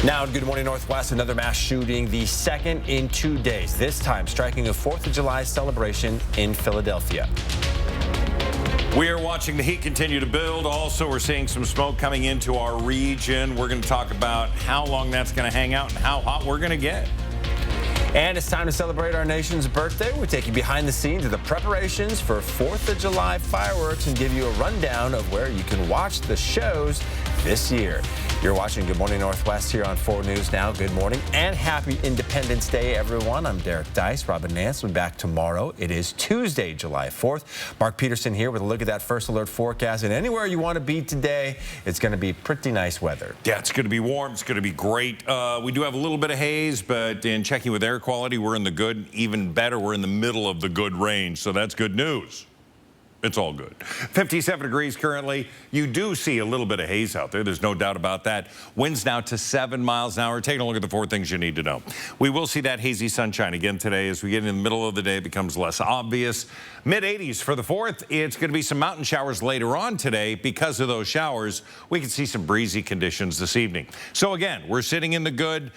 Now, Good Morning Northwest, another mass shooting, the second in 2 days, this time striking a 4th of July celebration in Philadelphia. We are watching the heat continue to build. Also, we're seeing some smoke coming into our region. We're going to talk about how long that's going to hang out and how hot we're going to get. And it's time to celebrate our nation's birthday. We take you behind the scenes of the preparations for 4th of July fireworks and give you a rundown of where you can watch the shows this year. You're watching Good Morning Northwest here on 4 News Now. Good morning and happy Independence Day, everyone. I'm Derek Dice. Robin Nance will be back tomorrow. It is Tuesday, July 4th. Mark Peterson here with a look at that first alert forecast. And anywhere you want to be today, it's going to be pretty nice weather. Yeah, it's going to be warm. It's going to be great. We do have a little bit of haze, but in checking with air quality, we're in the good. Even better, we're in the middle of the good range, so that's good news. It's all good. 57 degrees currently. You do see a little bit of haze out there. There's no doubt about that. Winds now to 7 miles an hour. Taking a look at the 4 things you need to know. We will see that hazy sunshine again today. As we get in the middle of the day, it becomes less obvious. Mid-80s for the 4th. It's going to be some mountain showers later on today. Because of those showers, we can see some breezy conditions this evening. So again, we're sitting in the good,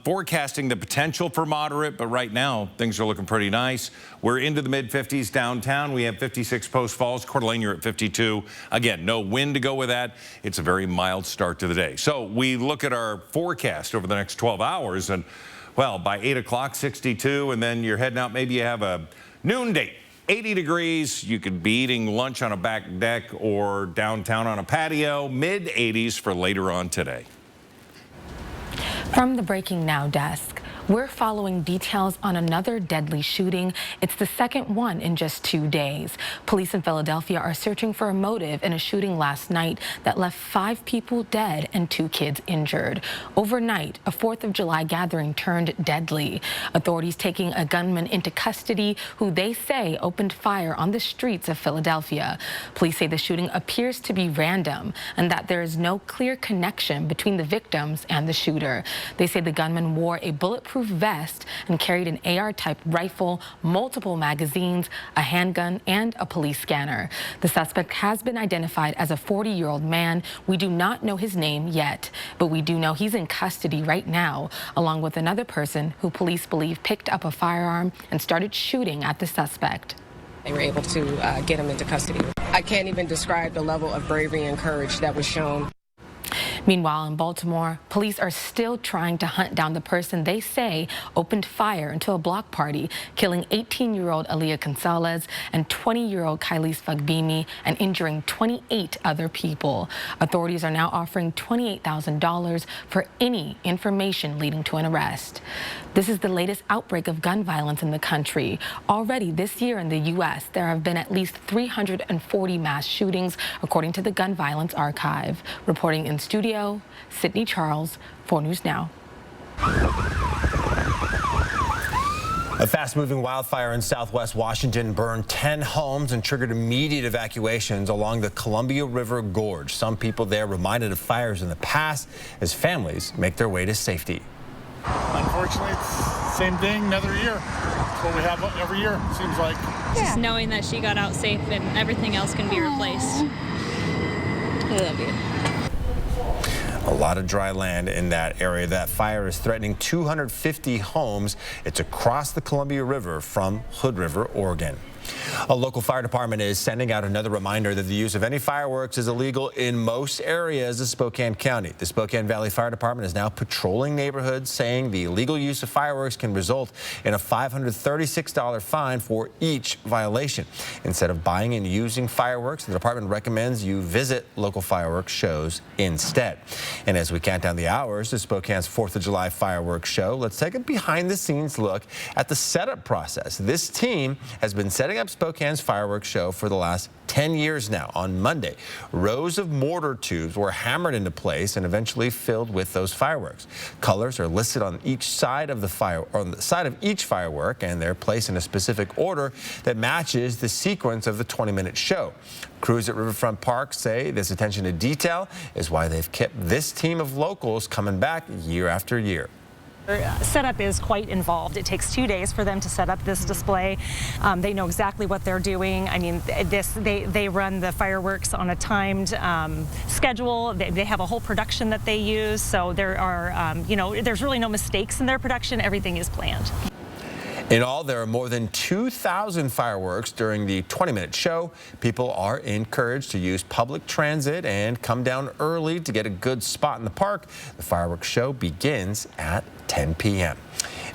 forecasting the potential for moderate, but right now things are looking pretty nice. We're into the mid-50s downtown. We have 56 Post Falls, Coeur d'Alene, you're at 52. Again, no wind to go with that. It's a very mild start to the day. So we look at our forecast over the next 12 hours, and, well, by 8 o'clock, 62, and then you're heading out. Maybe you have a noon date, 80 degrees. You could be eating lunch on a back deck or downtown on a patio. Mid-80s for later on today. From the Breaking Now desk, we're following details on another deadly shooting. It's the second one in just 2 days. Police in Philadelphia are searching for a motive in a shooting last night that left 5 people dead and 2 kids injured. Overnight, a 4th of July gathering turned deadly. Authorities taking a gunman into custody who they say opened fire on the streets of Philadelphia. Police say the shooting appears to be random and that there is no clear connection between the victims and the shooter. They say the gunman wore a bulletproof vest and carried an AR-type rifle, multiple magazines, a handgun, and a police scanner. The suspect has been identified as a 40-year-old man. We do not know his name yet, but we do know he's in custody right now, along with another person who police believe picked up a firearm and started shooting at the suspect. They were able to get him into custody. I can't even describe the level of bravery and courage that was shown. Meanwhile, in Baltimore, police are still trying to hunt down the person they say opened fire into a block party, killing 18-year-old Aaliyah Gonzalez and 20-year-old Kylise Fagbemi and injuring 28 other people. Authorities are now offering $28,000 for any information leading to an arrest. This is the latest outbreak of gun violence in the country. Already this year in the U.S., there have been at least 340 mass shootings, according to the Gun Violence Archive. Reporting in studio, Sydney Charles, 4 News Now. A fast-moving wildfire in southwest Washington burned 10 homes and triggered immediate evacuations along the Columbia River Gorge. Some people there reminded of fires in the past as families make their way to safety. Unfortunately, it's the same thing another year. It's what we have every year, it seems like. Just knowing that she got out safe and everything else can be replaced. I love you. A lot of dry land in that area. That fire is threatening 250 homes. It's across the Columbia River from Hood River, Oregon. A local fire department is sending out another reminder that the use of any fireworks is illegal in most areas of Spokane County. The Spokane Valley Fire Department is now patrolling neighborhoods, saying the illegal use of fireworks can result in a $536 fine for each violation. Instead of buying and using fireworks, the department recommends you visit local fireworks shows instead. And as we count down the hours to Spokane's 4th of July fireworks show, let's take a behind-the-scenes look at the setup process. This team has been setting up Spokane's fireworks show for the last 10 years now. On Monday, rows of mortar tubes were hammered into place and eventually filled with those fireworks. Colors are listed on each side of each firework, and they're placed in a specific order that matches the sequence of the 20-minute show. Crews at Riverfront Park say this attention to detail is why they've kept this team of locals coming back year after year. Setup is quite involved. It takes 2 days for them to set up this display. They know exactly what they're doing. I mean, they run the fireworks on a timed schedule. They have a whole production that they use. So there are, there's really no mistakes in their production. Everything is planned. In all, there are more than 2,000 fireworks during the 20-minute show. People are encouraged to use public transit and come down early to get a good spot in the park. The fireworks show begins at 10 p.m.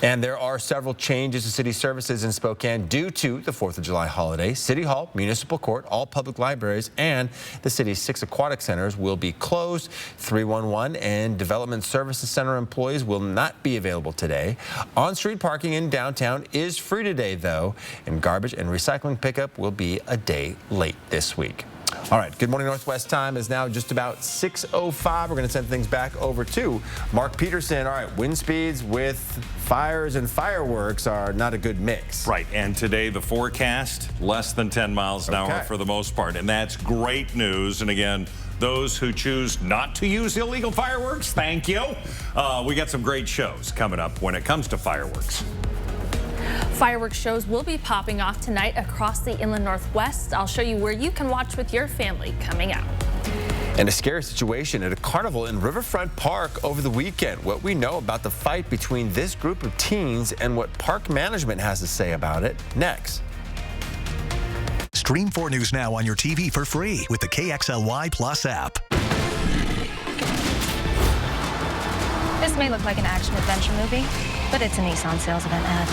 And there are several changes to city services in Spokane due to the 4th of July holiday. City Hall, Municipal Court, all public libraries, and the city's 6 aquatic centers will be closed. 311 and Development Services Center employees will not be available today. On-street parking in downtown is free today, though, and garbage and recycling pickup will be a day late this week. All right, Good Morning Northwest time is now just about 6:05. We're going to send things back over to Mark Peterson. All right, wind speeds with fires and fireworks are not a good mix. Right, and today the forecast, less than 10 miles an hour for the most part, and that's great news. And again, those who choose not to use illegal fireworks, thank you. We got some great shows coming up when it comes to fireworks. Fireworks shows will be popping off tonight across the inland Northwest. I'll show you where you can watch with your family coming out. And a scary situation at a carnival in Riverfront Park over the weekend. What we know about the fight between this group of teens and what park management has to say about it next. Stream 4 News now on your TV for free with the KXLY Plus app. This may look like an action-adventure movie, but it's a Nissan sales event ad.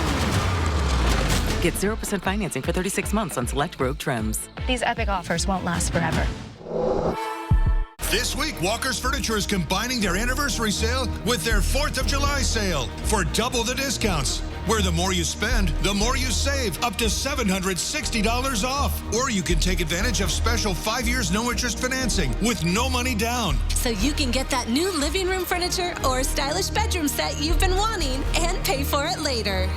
Get 0% financing for 36 months on select Rogue trims. These epic offers won't last forever. This week, Walker's Furniture is combining their anniversary sale with their 4th of July sale for double the discounts. Where the more you spend, the more you save, up to $760 off. Or you can take advantage of special 5 years no-interest financing with no money down. So you can get that new living room furniture or stylish bedroom set you've been wanting and pay for it later.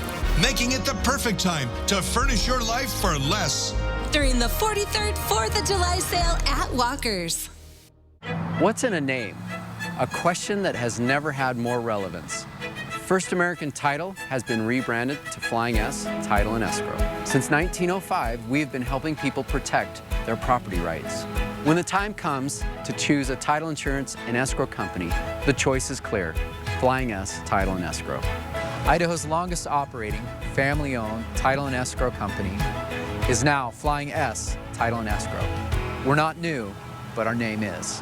Making it the perfect time to furnish your life for less. During the 43rd 4th of July sale at Walker's. What's in a name? A question that has never had more relevance. First American Title has been rebranded to Flying S Title and Escrow. Since 1905, we've been helping people protect their property rights. When the time comes to choose a title insurance and escrow company, the choice is clear: Flying S Title and Escrow. Idaho's longest operating, family-owned title and escrow company is now Flying S Title and Escrow. We're not new, but our name is.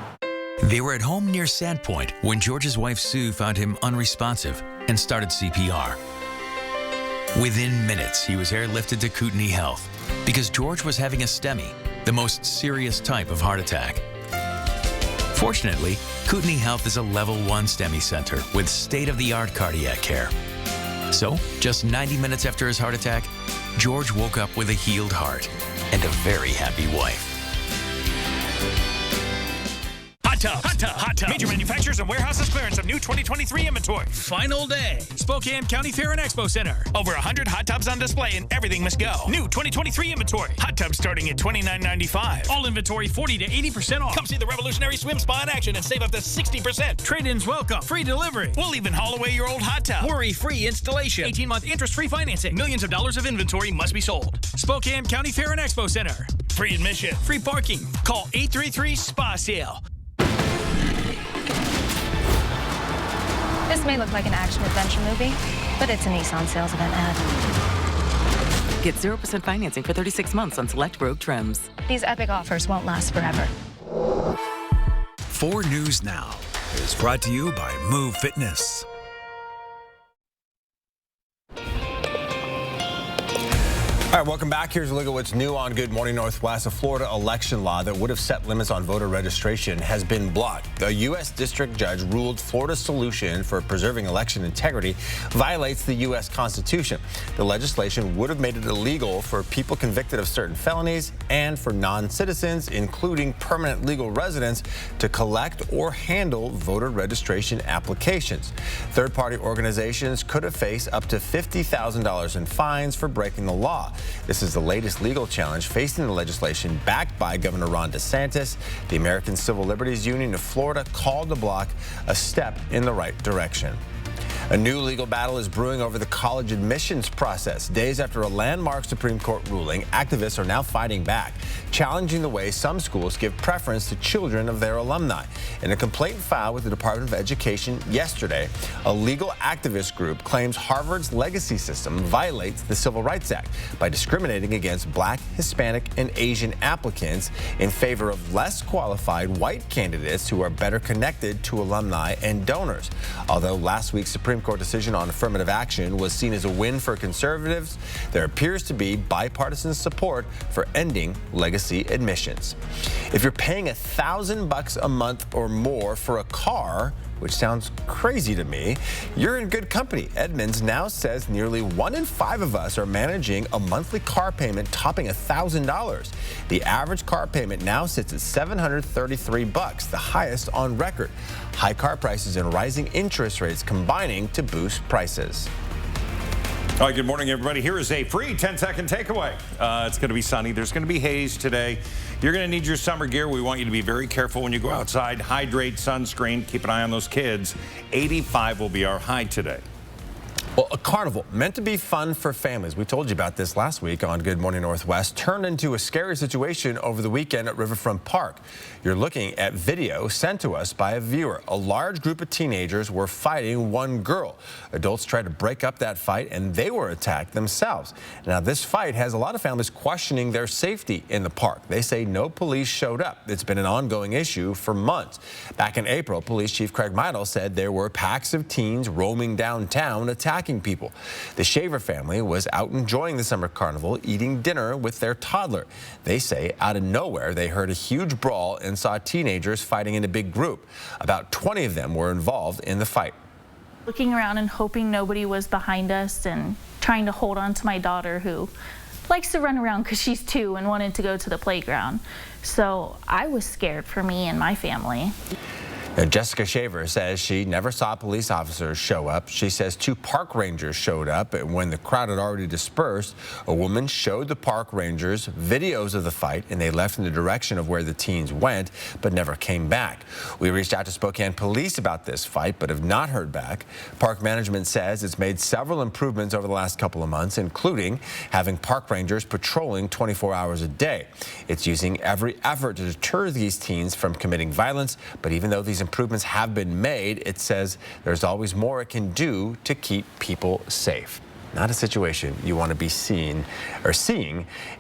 They were at home near Sandpoint when George's wife Sue found him unresponsive and started CPR. Within minutes, he was airlifted to Kootenai Health because George was having a STEMI, the most serious type of heart attack. Fortunately, Kootenai Health is a level 1 STEMI center with state-of-the-art cardiac care. So, just 90 minutes after his heart attack, George woke up with a healed heart and a very happy wife. Hot Tub. Major manufacturers and warehouses clearance of new 2023 inventory. Final day. Spokane County Fair and Expo Center. Over 100 hot tubs on display and everything must go. New 2023 inventory. Hot tubs starting at $29.95. All inventory 40 to 80% off. Come see the revolutionary swim spa in action and save up to 60%. Trade-ins welcome. Free delivery. We'll even haul away your old hot tub. Worry-free installation. 18-month interest-free financing. Millions of dollars of inventory must be sold. Spokane County Fair and Expo Center. Free admission. Free parking. Call 833-SPA-SALE. This may look like an action-adventure movie, but it's a Nissan sales event ad. Get 0% financing for 36 months on select Rogue trims. These epic offers won't last forever. 4 News Now is brought to you by Move Fitness. All right, welcome back. Here's a look at what's new on Good Morning Northwest. A Florida election law that would have set limits on voter registration has been blocked. The U.S. District Judge ruled Florida's solution for preserving election integrity violates the U.S. Constitution. The legislation would have made it illegal for people convicted of certain felonies and for non-citizens, including permanent legal residents, to collect or handle voter registration applications. Third-party organizations could have faced up to $50,000 in fines for breaking the law. This is the latest legal challenge facing the legislation backed by Governor Ron DeSantis. The American Civil Liberties Union of Florida called the block a step in the right direction. A new legal battle is brewing over the college admissions process. Days after a landmark Supreme Court ruling, activists are now fighting back, challenging the way some schools give preference to children of their alumni. In a complaint filed with the Department of Education yesterday, a legal activist group claims Harvard's legacy system violates the Civil Rights Act by discriminating against Black, Hispanic, and Asian applicants in favor of less qualified white candidates who are better connected to alumni and donors. Although last week's Supreme Court decision on affirmative action was seen as a win for conservatives, there appears to be bipartisan support for ending legacy admissions. If you're paying $1,000 a month or more for a car, which sounds crazy to me, you're in good company. Edmunds now says nearly 1 in 5 of us are managing a monthly car payment topping $1,000. The average car payment now sits at $733, the highest on record. High car prices and rising interest rates combining to boost prices. All right, good morning, everybody. Here is a free 10-second takeaway. It's going to be sunny. There's going to be haze today. You're going to need your summer gear. We want you to be very careful when you go outside. Hydrate, sunscreen, keep an eye on those kids. 85 will be our high today. Well, a carnival meant to be fun for families. We told you about this last week on Good Morning Northwest. Turned into a scary situation over the weekend at Riverfront Park. You're looking at video sent to us by a viewer. A large group of teenagers were fighting one girl. Adults tried to break up that fight, and they were attacked themselves. Now, this fight has a lot of families questioning their safety in the park. They say no police showed up. It's been an ongoing issue for months. Back in April, Police Chief Craig Meidel said there were packs of teens roaming downtown attacking people. The Shaver family was out enjoying the summer carnival, eating dinner with their toddler. They say out of nowhere they heard a huge brawl and saw teenagers fighting in a big group. About 20 of them were involved in the fight. Looking around and hoping nobody was behind us and trying to hold on to my daughter, who likes to run around because she's 2 and wanted to go to the playground. So I was scared for me and my family. Now, Jessica Shaver says she never saw police officers show up. She says 2 park rangers showed up, and when the crowd had already dispersed, a woman showed the park rangers videos of the fight, and they left in the direction of where the teens went, but never came back. We reached out to Spokane Police about this fight, but have not heard back. Park management says it's made several improvements over the last couple of months, including having park rangers patrolling 24 hours a day. It's using every effort to deter these teens from committing violence, but even though these improvements have been made, it says there's always more it can do to keep people safe. Not a situation you want to be seeing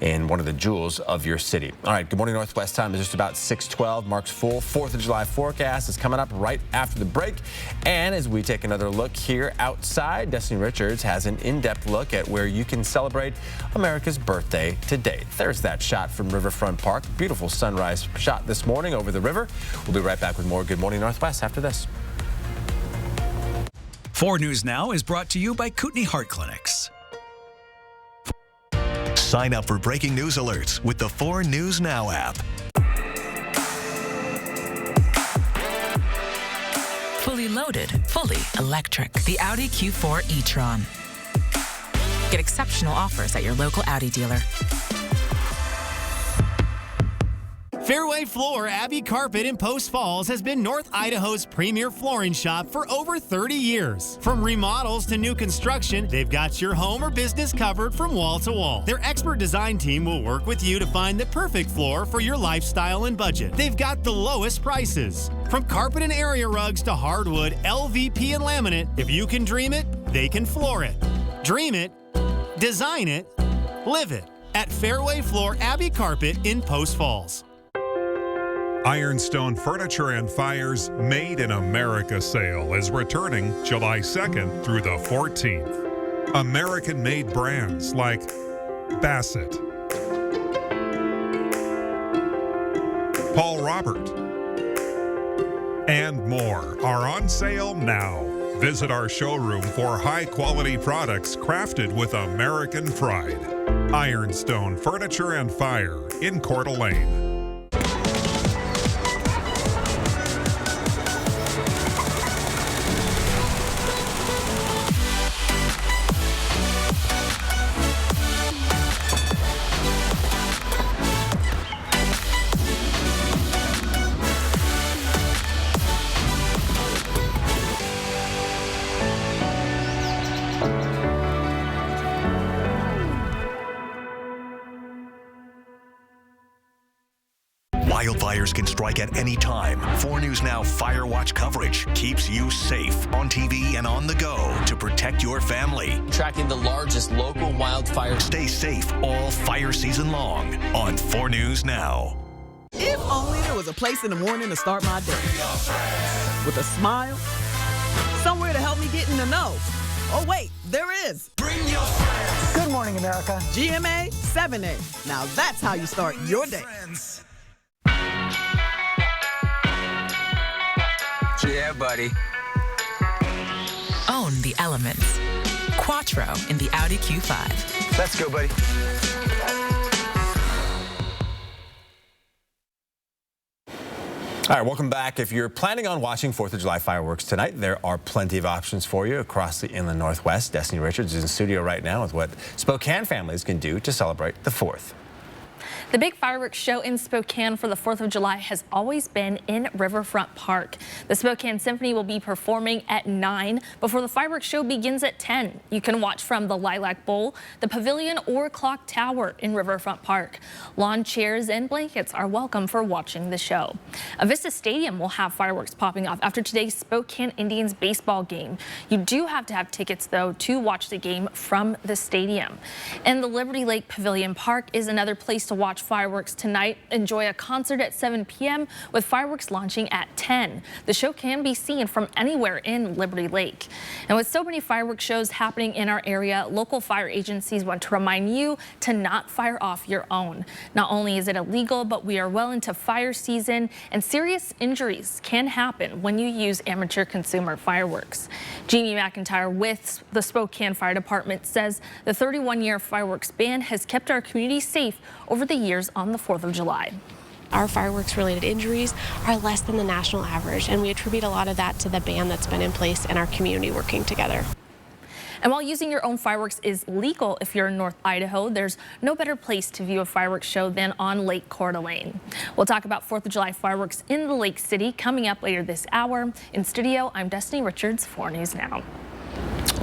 in one of the jewels of your city. All right, Good Morning Northwest time is just about 6:12. Mark's full 4th of July forecast is coming up right after the break. And as we take another look here outside, Destiny Richards has an in-depth look at where you can celebrate America's birthday today. There's that shot from Riverfront Park. Beautiful sunrise shot this morning over the river. We'll be right back with more Good Morning Northwest after this. 4 News Now is brought to you by Kootenai Heart Clinics. Sign up for breaking news alerts with the 4 News Now app. Fully loaded, fully electric. The Audi Q4 e-tron. Get exceptional offers at your local Audi dealer. Fairway Floor Abbey Carpet in Post Falls has been North Idaho's premier flooring shop for over 30 years. From remodels to new construction, they've got your home or business covered from wall to wall. Their expert design team will work with you to find the perfect floor for your lifestyle and budget. They've got the lowest prices. From carpet and area rugs to hardwood, LVP, and laminate, if you can dream it, they can floor it. Dream it, design it, live it at Fairway Floor Abbey Carpet in Post Falls. Ironstone Furniture and Fire's Made in America sale is returning July 2nd through the 14th. American-made brands like Bassett, Paul Robert, and more are on sale now. Visit our showroom for high-quality products crafted with American pride. Ironstone Furniture and Fire in Coeur d'Alene. strike at any time. 4 News Now Fire Watch coverage keeps you safe on TV and on the go to protect your family. Tracking the largest local wildfire. Stay safe all fire season long on 4 News Now. If only there was a place in the morning to start my day. With a smile, somewhere to help me get in the know. Oh wait, there is. Bring your friends. Good morning, America. GMA 7A. Now that's how you start your day. Yeah, buddy. Own the elements. Quattro in the Audi Q5. Let's go, buddy. All right, welcome back. If you're planning on watching 4th of July fireworks tonight, there are plenty of options for you across the Inland Northwest. Destiny Richards is in studio right now with what Spokane families can do to celebrate the 4th. The big fireworks show in Spokane for the 4th of July has always been in Riverfront Park. The Spokane Symphony will be performing at 9 before the fireworks show begins at 10. You can watch from the Lilac Bowl, the Pavilion, or Clock Tower in Riverfront Park. Lawn chairs and blankets are welcome for watching the show. Avista Stadium will have fireworks popping off after today's Spokane Indians baseball game. You do have to have tickets, though, to watch the game from the stadium. And the Liberty Lake Pavilion Park is another place to watch fireworks tonight. Enjoy a concert at 7 p.m. with fireworks launching at 10. The show can be seen from anywhere in Liberty Lake. And with so many fireworks shows happening in our area, local fire agencies want to remind you to not fire off your own. Not only is it illegal, but we are well into fire season, and serious injuries can happen when you use amateur consumer fireworks. Jeannie McIntyre with the Spokane Fire Department says the 31-year fireworks ban has kept our community safe over the years on the 4th of July. Our fireworks-related injuries are less than the national average, and we attribute a lot of that to the ban that's been in place and our community working together. And while using your own fireworks is legal if you're in North Idaho, there's no better place to view a fireworks show than on Lake Coeur d'Alene. We'll talk about 4th of July fireworks in the Lake City coming up later this hour. In studio, I'm Destiny Richards, 4 News Now.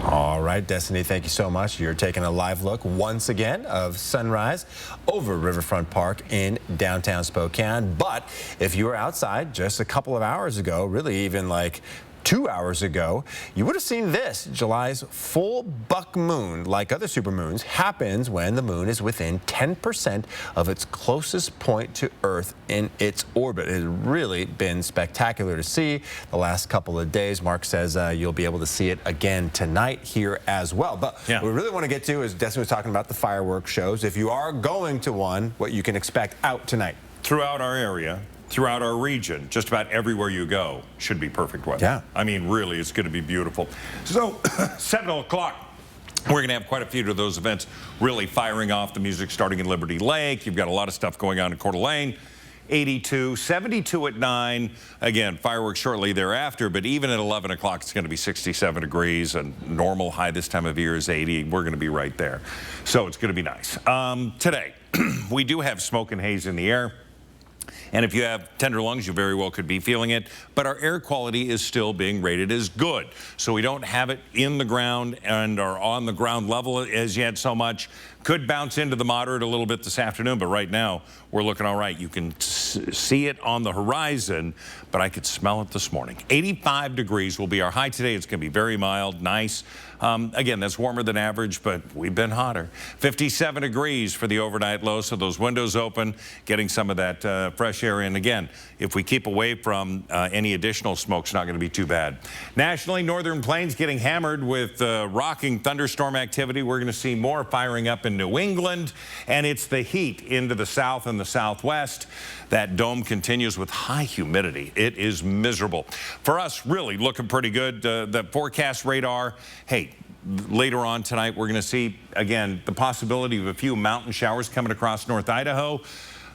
All right, Destiny, thank you so much. You're taking a live look once again of sunrise over Riverfront Park in downtown Spokane. But if you were outside just a couple of hours ago, really even like 2 hours ago, you would have seen this. July's full buck moon, like other supermoons, happens when the moon is within 10% of its closest point to Earth in its orbit. It has really been spectacular to see the last couple of days. Mark says you'll be able to see it again tonight here as well. But what we really want to get to is Destiny was talking about the fireworks shows. If you are going to one, what you can expect out tonight. Throughout our area, throughout our region, just about everywhere you go should be perfect weather. Yeah. I mean, really, it's going to be beautiful. So 7 o'clock, we're going to have quite a few of those events really firing off. The music starting in Liberty Lake. You've got a lot of stuff going on in Coeur d'Alene. 82, 72 at 9. Again, fireworks shortly thereafter, but even at 11 o'clock, it's going to be 67 degrees, and normal high this time of year is 80. We're going to be right there. So it's going to be nice. Today, we do have smoke and haze in the air. And if you have tender lungs, you very well could be feeling it. But our air quality is still being rated as good. So we don't have it in the ground and are on the ground level as yet so much. Could bounce into the moderate a little bit this afternoon, but right now we're looking all right. You can see it on the horizon, but I could smell it this morning. 85 degrees will be our high today. It's going to be very mild, nice. Again, that's warmer than average, but we've been hotter. 57 degrees for the overnight low, so those windows open, getting some of that fresh air in. Again, if we keep away from any additional smoke, it's not going to be too bad. Nationally, Northern Plains getting hammered with rocking thunderstorm activity. We're going to see more firing up in New England, and it's the heat into the south and the southwest. That dome continues with high humidity. It is miserable. For us, really looking pretty good. The forecast radar, hey, later on tonight, we're going to see, again, the possibility of a few mountain showers coming across North Idaho.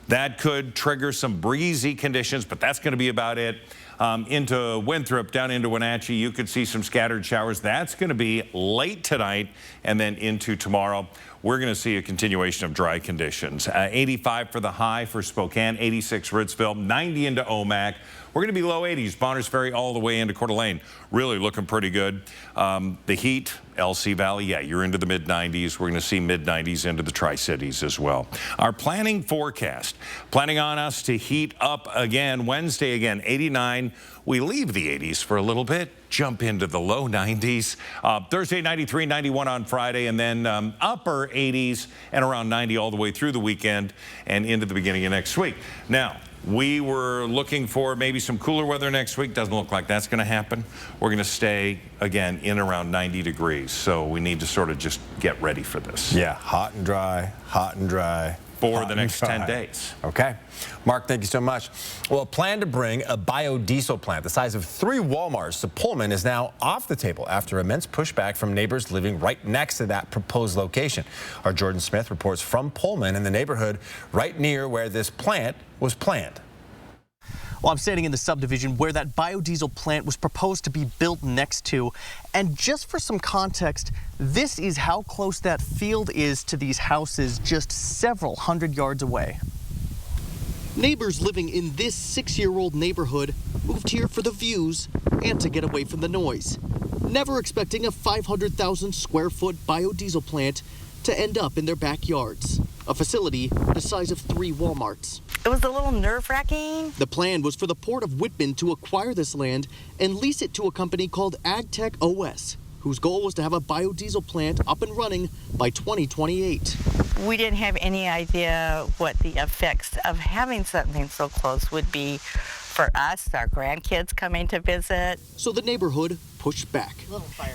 That could trigger some breezy conditions, but that's going to be about it. Into Winthrop, down into Wenatchee, you could see some scattered showers. That's going to be late tonight and then into tomorrow. we're going to see a continuation of dry conditions. 85 for the high for Spokane, 86 Ritzville, 90 into Omak. We're going to be low 80s, Bonners Ferry all the way into Coeur d'Alene. Really looking pretty good. The heat, LC Valley, yeah, you're into the mid-90s. We're going to see mid-90s into the Tri-Cities as well. Our planning forecast, planning on us to heat up again. Wednesday again, 89. We leave the 80s for a little bit, jump into the low 90s. Thursday, 93, 91 on Friday, and then upper 80s and around 90 all the way through the weekend and into the beginning of next week. Now, we were looking for maybe some cooler weather next week. Doesn't look like that's going to happen. We're going to stay, again, in around 90 degrees. So we need to sort of just get ready for this. Yeah, hot and dry, for the next 10 days. Okay. Mark, thank you so much. Well, a plan to bring a biodiesel plant the size of 3 Walmarts to Pullman is now off the table after immense pushback from neighbors living right next to that proposed location. Our Jordan Smith reports from Pullman in the neighborhood right near where this plant was planned. Well, I'm standing in the subdivision where that biodiesel plant was proposed to be built next to. And just for some context, this is how close that field is to these houses just several hundred yards away. Neighbors living in this 6-year-old neighborhood moved here for the views and to get away from the noise, never expecting a 500,000 square foot biodiesel plant to end up in their backyards, a facility the size of 3 Walmarts. It was a little nerve-wracking. The plan was for the Port of Whitman to acquire this land and lease it to a company called AgTech OS, whose goal was to have a biodiesel plant up and running by 2028. We didn't have any idea what the effects of having something so close would be for us, our grandkids coming to visit. So the neighborhood pushed back.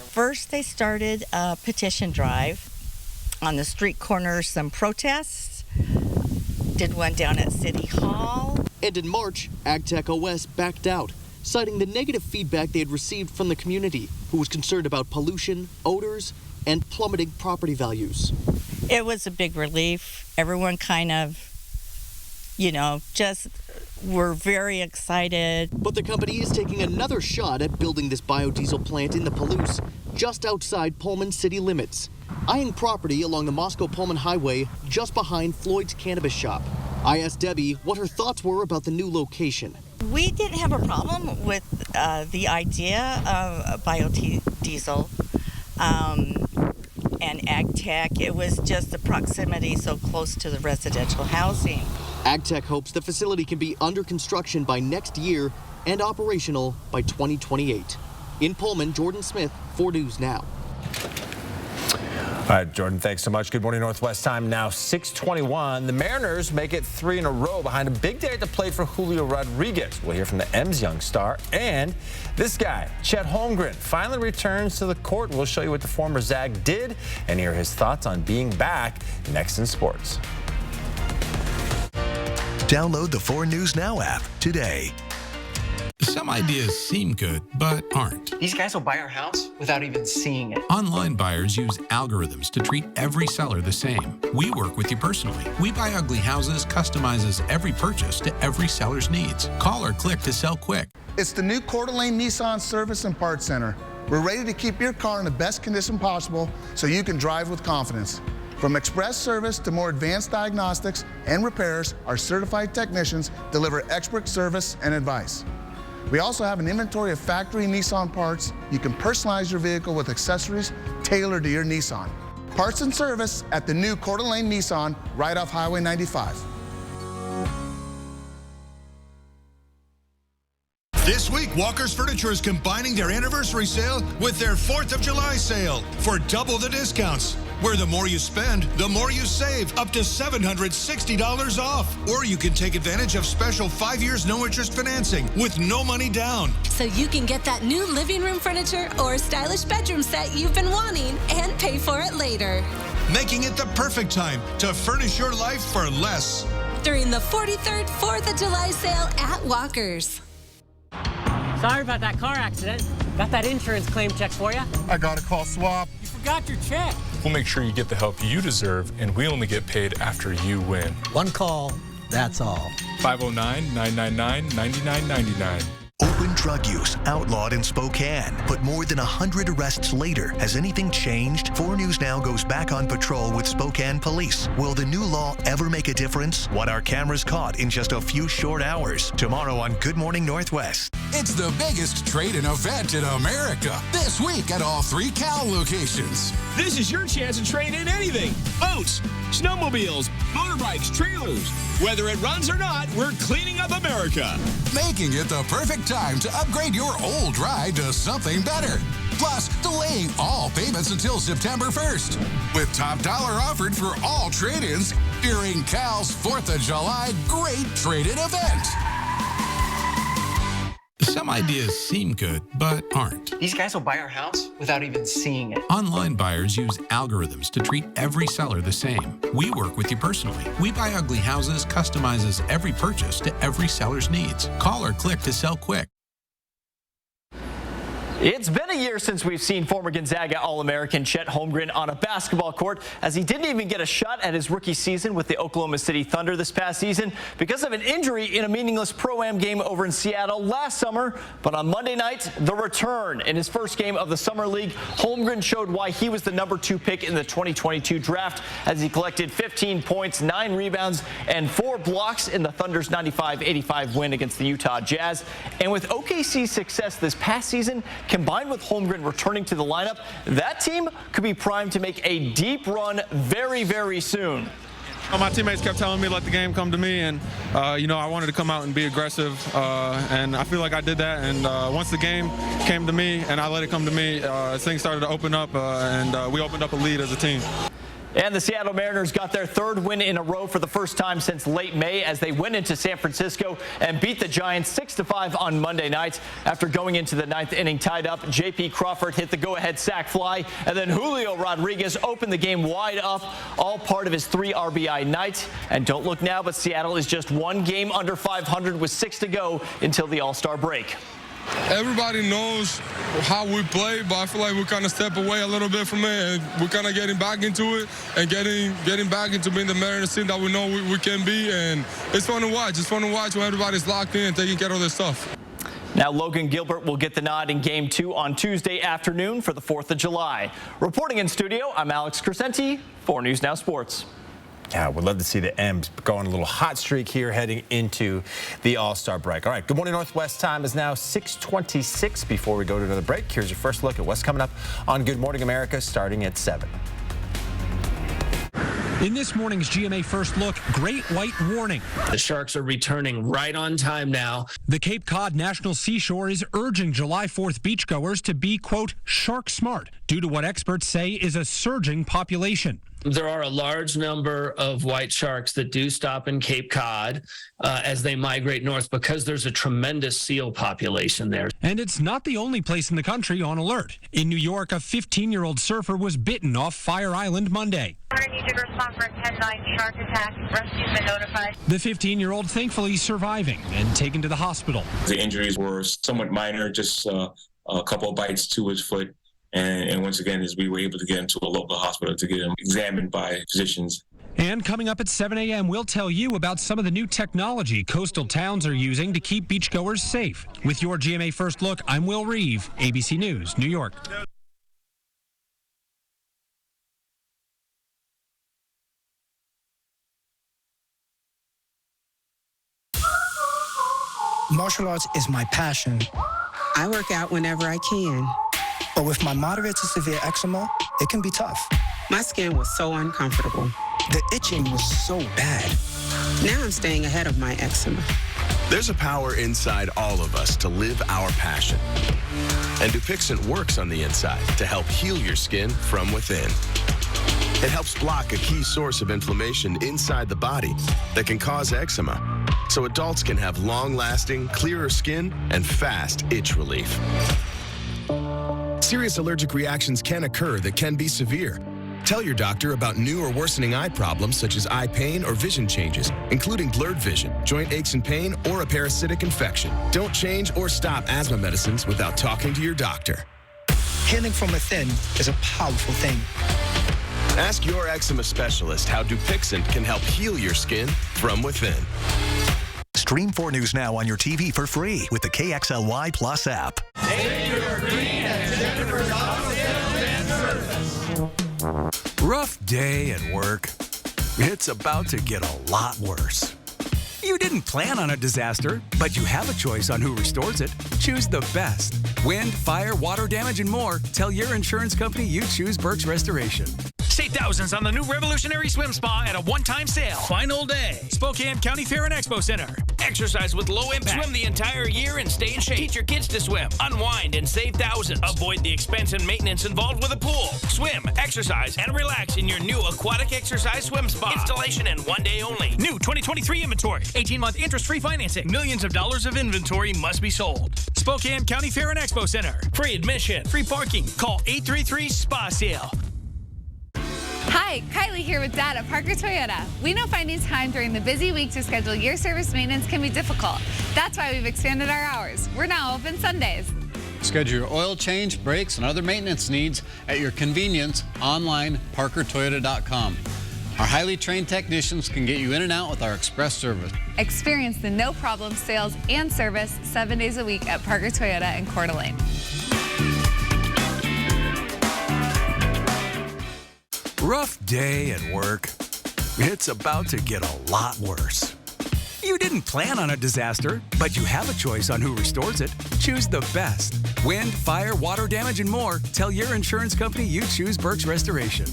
First, they started a petition drive on the street corners, some protests. Did one down at City Hall. And in March, AgTech OS backed out, citing the negative feedback they had received from the community, who was concerned about pollution, odors, and plummeting property values. It was a big relief. Everyone kind of, just were very excited. But the company is taking another shot at building this biodiesel plant in the Palouse, just outside Pullman city limits, eyeing property along the Moscow-Pullman Highway just behind Floyd's Cannabis Shop. I asked Debbie what her thoughts were about the new location. We didn't have a problem with the idea of biodiesel and AgTech. It was just the proximity so close to the residential housing. AgTech hopes the facility can be under construction by next year and operational by 2028. In Pullman, Jordan Smith, 4 News Now. All right, Jordan, thanks so much. Good morning, Northwest time. Now 6:21. The Mariners make it 3 in a row behind a big day at the plate for Julio Rodriguez. We'll hear from the M's young star. And this guy, Chet Holmgren, finally returns to the court. We'll show you what the former Zag did and hear his thoughts on being back next in sports. Download the 4 News Now app today. Some ideas seem good, but aren't. These guys will buy our house without even seeing it. Online buyers use algorithms to treat every seller the same. We work with you personally. We Buy Ugly Houses customizes every purchase to every seller's needs. Call or click to sell quick. It's the new Coeur d'Alene Nissan Service and Parts Center. We're ready to keep your car in the best condition possible so you can drive with confidence. From express service to more advanced diagnostics and repairs, our certified technicians deliver expert service and advice. We also have an inventory of factory Nissan parts. You can personalize your vehicle with accessories tailored to your Nissan. Parts and service at the new Coeur d'Alene Nissan right off Highway 95. This week, Walker's Furniture is combining their anniversary sale with their 4th of July sale for double the discounts. Where the more you spend, the more you save, up to $760 off. Or you can take advantage of special 5 years no-interest financing with no money down. So you can get that new living room furniture or stylish bedroom set you've been wanting and pay for it later. Making it the perfect time to furnish your life for less. During the 43rd 4th of July sale at Walker's. Sorry about that car accident. Got that insurance claim check for you. I got a call swap. You forgot your check. We'll make sure you get the help you deserve, and we only get paid after you win. One call, that's all. 509-999-9999. Open drug use outlawed in Spokane. But more than 100 arrests later, has anything changed? 4 News Now goes back on patrol with Spokane police. Will the new law ever make a difference? What our cameras caught in just a few short hours. Tomorrow on Good Morning Northwest. It's the biggest trade-in event in America. This week at all 3 Cal locations. This is your chance to trade in anything. Boats, snowmobiles, motorbikes, trailers. Whether it runs or not, we're cleaning up America. Making it the perfect time to upgrade your old ride to something better. Plus, delaying all payments until September 1st. With top dollar offered for all trade-ins during Cal's 4th of July Great Trade-In Event. Some ideas seem good, but aren't. These guys will buy our house without even seeing it. Online buyers use algorithms to treat every seller the same. We work with you personally. We Buy Ugly Houses customizes every purchase to every seller's needs. Call or click to sell quick. It's been a year since we've seen former Gonzaga All-American Chet Holmgren on a basketball court, as he didn't even get a shot at his rookie season with the Oklahoma City Thunder this past season because of an injury in a meaningless Pro-Am game over in Seattle last summer. But on Monday night, the return in his first game of the Summer League, Holmgren showed why he was the #2 pick in the 2022 draft as he collected 15 points, 9 rebounds, and 4 blocks in the Thunder's 95-85 win against the Utah Jazz. And with OKC's success this past season, combined with Holmgren returning to the lineup, that team could be primed to make a deep run very, very soon. My teammates kept telling me to let the game come to me, and I wanted to come out and be aggressive, and I feel like I did that. And once the game came to me and I let it come to me, things started to open up, and we opened up a lead as a team. And the Seattle Mariners got their 3rd win in a row for the first time since late May as they went into San Francisco and beat the Giants 6-5 on Monday night. After going into the 9th inning tied up, J.P. Crawford hit the go-ahead sac fly, and then Julio Rodriguez opened the game wide up, all part of his 3 RBI night. And don't look now, but Seattle is just 1 game under 500 with 6 to go until the All-Star break. Everybody knows how we play, but I feel like we kind of step away a little bit from it, and we're kind of getting back into it and getting back into being the Mariners team that we know we can be, and it's fun to watch. It's fun to watch when everybody's locked in and taking care of their stuff. Now Logan Gilbert will get the nod in Game 2 on Tuesday afternoon for the 4th of July. Reporting in studio, I'm Alex Crescenti, 4 News Now Sports. Yeah, we'd love to see the M's go on a little hot streak here heading into the All-Star break. All right, Good Morning Northwest time is now 6:26. Before we go to another break, here's your first look at what's coming up on Good Morning America starting at 7. In this morning's GMA First Look, great white warning. The sharks are returning right on time now. The Cape Cod National Seashore is urging July 4th beachgoers to be, quote, shark smart, due to what experts say is a surging population. There are a large number of white sharks that do stop in Cape Cod as they migrate north because there's a tremendous seal population there. And it's not the only place in the country on alert. In New York, a 15-year-old surfer was bitten off Fire Island Monday. I need you to respond for a 10-9 shark attack. Rescue's been notified. The 15-year-old thankfully surviving and taken to the hospital. The injuries were somewhat minor, just a couple of bites to his foot. And once again, as we were able to get into a local hospital to get him examined by physicians. And coming up at 7 a.m., we'll tell you about some of the new technology coastal towns are using to keep beachgoers safe. With your GMA First Look, I'm Will Reeve, ABC News, New York. Martial arts is my passion. I work out whenever I can. But with my moderate to severe eczema, it can be tough. My skin was so uncomfortable. The itching was so bad. Now I'm staying ahead of my eczema. There's a power inside all of us to live our passion. And Dupixent works on the inside to help heal your skin from within. It helps block a key source of inflammation inside the body that can cause eczema, so adults can have long-lasting, clearer skin and fast itch relief. Serious allergic reactions can occur that can be severe. Tell your doctor about new or worsening eye problems such as eye pain or vision changes, including blurred vision, joint aches and pain, or a parasitic infection. Don't change or stop asthma medicines without talking to your doctor. Healing from within is a powerful thing. Ask your eczema specialist how Dupixent can help heal your skin from within. Stream 4 News Now on your TV for free with the KXLY Plus app. Rough day at work. It's about to get a lot worse. You didn't plan on a disaster, but you have a choice on who restores it. Choose the best. Wind, fire, water damage, and more. Tell your insurance company you choose Burke's Restoration. Save thousands on the new Revolutionary Swim Spa at a one-time sale. Final day. Spokane County Fair and Expo Center. Exercise with low impact. Swim the entire year and stay in shape. Teach your kids to swim. Unwind and save thousands. Avoid the expense and maintenance involved with a pool. Swim, exercise, and relax in your new aquatic exercise swim spa. Installation in one day only. New 2023 inventory. 18-month interest-free financing. Millions of dollars of inventory must be sold. Spokane County Fair and Expo Center. Free admission. Free parking. Call 833-SPA-SALE. Hi, Kylie here with Dad at Parker Toyota. We know finding time during the busy week to schedule your service maintenance can be difficult. That's why we've expanded our hours. We're now open Sundays. Schedule your oil change, brakes, and other maintenance needs at your convenience online, parkertoyota.com. Our highly trained technicians can get you in and out with our express service. Experience the no-problem sales and service 7 days a week at Parker Toyota in Coeur d'Alene. Rough day at work. It's about to get a lot worse. You didn't plan on a disaster, but you have a choice on who restores it. Choose the best. Wind, fire, water damage, and more. Tell your insurance company you choose Burke's Restoration.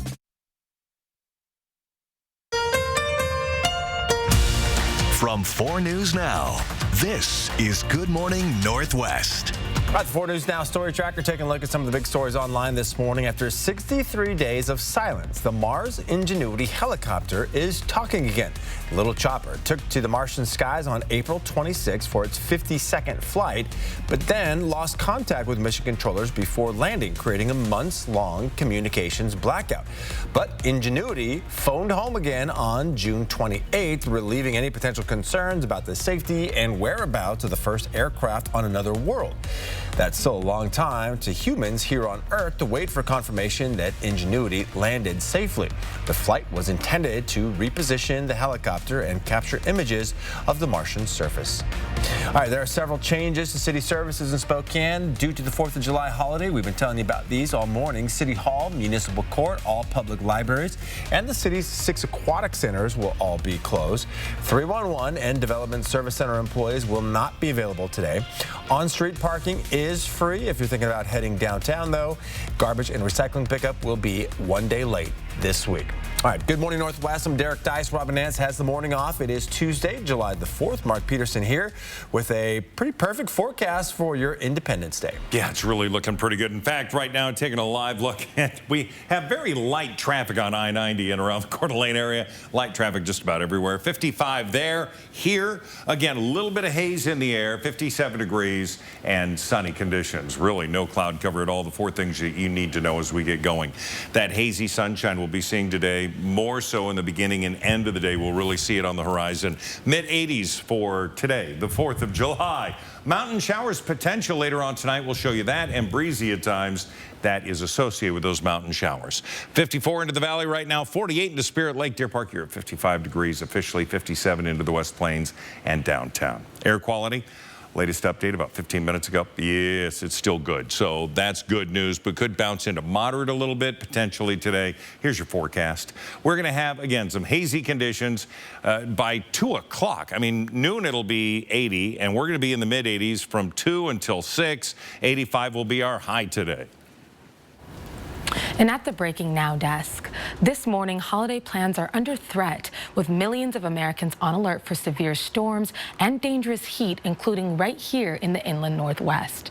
From 4 News Now, this is Good Morning Northwest. All right, the 4 News Now Story Tracker taking a look at some of the big stories online this morning. After 63 days of silence, the Mars Ingenuity helicopter is talking again. The little chopper took to the Martian skies on April 26 for its 52nd flight, but then lost contact with mission controllers before landing, creating a months-long communications blackout. But Ingenuity phoned home again on June 28th, relieving any potential concerns about the safety and whereabouts of the first aircraft on another world. That's still a long time to humans here on Earth to wait for confirmation that Ingenuity landed safely. The flight was intended to reposition the helicopter and capture images of the Martian surface. All right, there are several changes to city services in Spokane due to the 4th of July holiday. We've been telling you about these all morning. City Hall, Municipal Court, all public libraries, and the city's 6 aquatic centers will all be closed. 311 and Development Service Center employees will not be available today. On-street parking is free if you're thinking about heading downtown, though. Garbage and recycling pickup will be 1 day late this week. All right, Good Morning Northwest. I'm Derek Dice. Robin Nance has the morning off. It is Tuesday, July the 4th. Mark Peterson here with a pretty perfect forecast for your Independence Day. Yeah, it's really looking pretty good. In fact, right now, taking a live look at, we have very light traffic on I-90 and around the Coeur d'Alene area. Light traffic just about everywhere. 55 there. Here, again, a little bit of haze in the air, 57 degrees and sunny conditions. Really no cloud cover at all. The 4 things that you need to know as we get going. That hazy sunshine we'll be seeing today, more so in the beginning and end of the day. We'll really see it on the horizon. Mid-80s for today, the 4th of July. Mountain showers potential later on tonight. We'll show you that, and breezy at times. That is associated with those mountain showers. 54 into the valley right now, 48 into Spirit Lake. Deer Park, you're at 55 degrees officially, 57 into the West Plains and downtown. Air quality. Latest update about 15 minutes ago. Yes, it's still good. So that's good news, but could bounce into moderate a little bit potentially today. Here's your forecast. We're going to have, again, some hazy conditions by 2 o'clock. I mean, noon it'll be 80, and we're going to be in the mid-80s from 2 until 6. 85 will be our high today. And at the Breaking Now desk, this morning, holiday plans are under threat with millions of Americans on alert for severe storms and dangerous heat, including right here in the inland Northwest.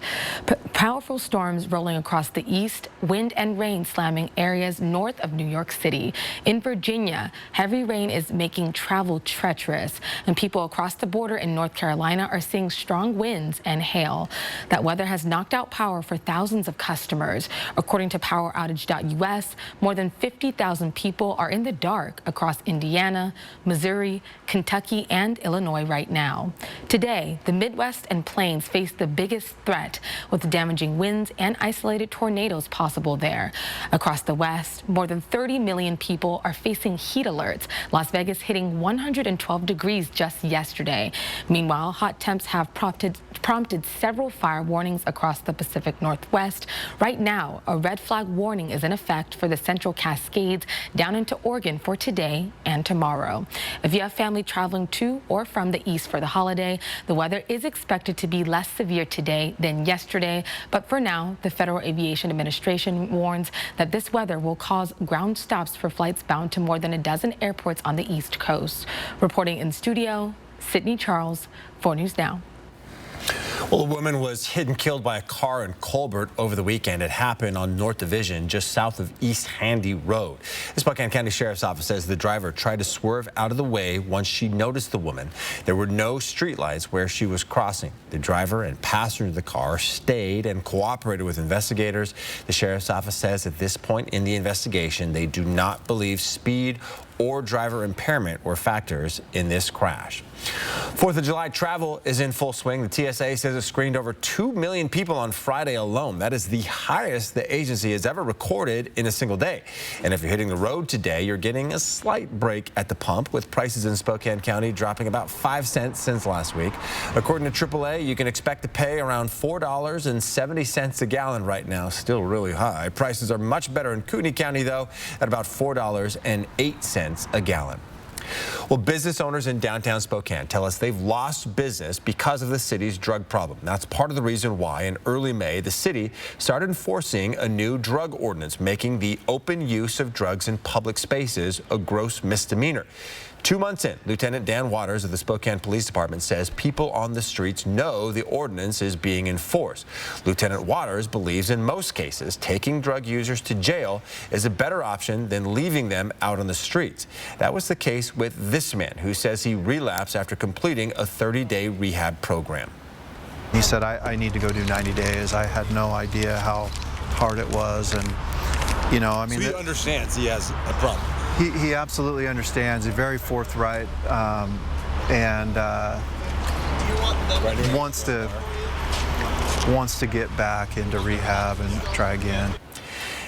Powerful storms rolling across the east, wind and rain slamming areas north of New York City. In Virginia, heavy rain is making travel treacherous, and people across the border in North Carolina are seeing strong winds and hail. That weather has knocked out power for thousands of customers, according to PowerOutage.com. EPA.us, more than 50,000 people are in the dark across Indiana, Missouri, Kentucky, and Illinois right now. Today, the Midwest and Plains face the biggest threat, with damaging winds and isolated tornadoes possible there. Across the West, more than 30 million people are facing heat alerts, Las Vegas hitting 112 degrees just yesterday. Meanwhile, hot temps have prompted several fire warnings across the Pacific Northwest. Right now, a red flag warning is in effect for the Central Cascades down into Oregon for today and tomorrow. If you have family traveling to or from the east for the holiday, the weather is expected to be less severe today than yesterday. But for now, the Federal Aviation Administration warns that this weather will cause ground stops for flights bound to more than a dozen airports on the East Coast. Reporting in studio, Sydney Charles, 4 News Now. Well, a woman was hit and killed by a car in Colbert over the weekend. It happened on North Division, just south of East Handy Road. The Spokane County Sheriff's Office says the driver tried to swerve out of the way once she noticed the woman. There were no streetlights where she was crossing. The driver and passenger of the car stayed and cooperated with investigators. The Sheriff's Office says at this point in the investigation, they do not believe speed or driver impairment were factors in this crash. 4th of July travel is in full swing. The TSA says it screened over 2 million people on Friday alone. That is the highest the agency has ever recorded in a single day. And if you're hitting the road today, you're getting a slight break at the pump, with prices in Spokane County dropping about 5 cents since last week. According to AAA, you can expect to pay around $4.70 a gallon right now. Still really high. Prices are much better in Kootenai County, though, at about $4.08 a gallon. Well, business owners in downtown Spokane tell us they've lost business because of the city's drug problem. That's part of the reason why in early May, the city started enforcing a new drug ordinance, making the open use of drugs in public spaces a gross misdemeanor. 2 months in, Lieutenant Dan Waters of the Spokane Police Department says people on the streets know the ordinance is being enforced. Lieutenant Waters believes in most cases taking drug users to jail is a better option than leaving them out on the streets. That was the case with this man, who says he relapsed after completing a 30-day rehab program. He said, I need to go do 90 days. I had no idea how hard it was. And, you know, I mean... So he understands he has a problem. He absolutely understands. He's very forthright, and wants to get back into rehab and try again.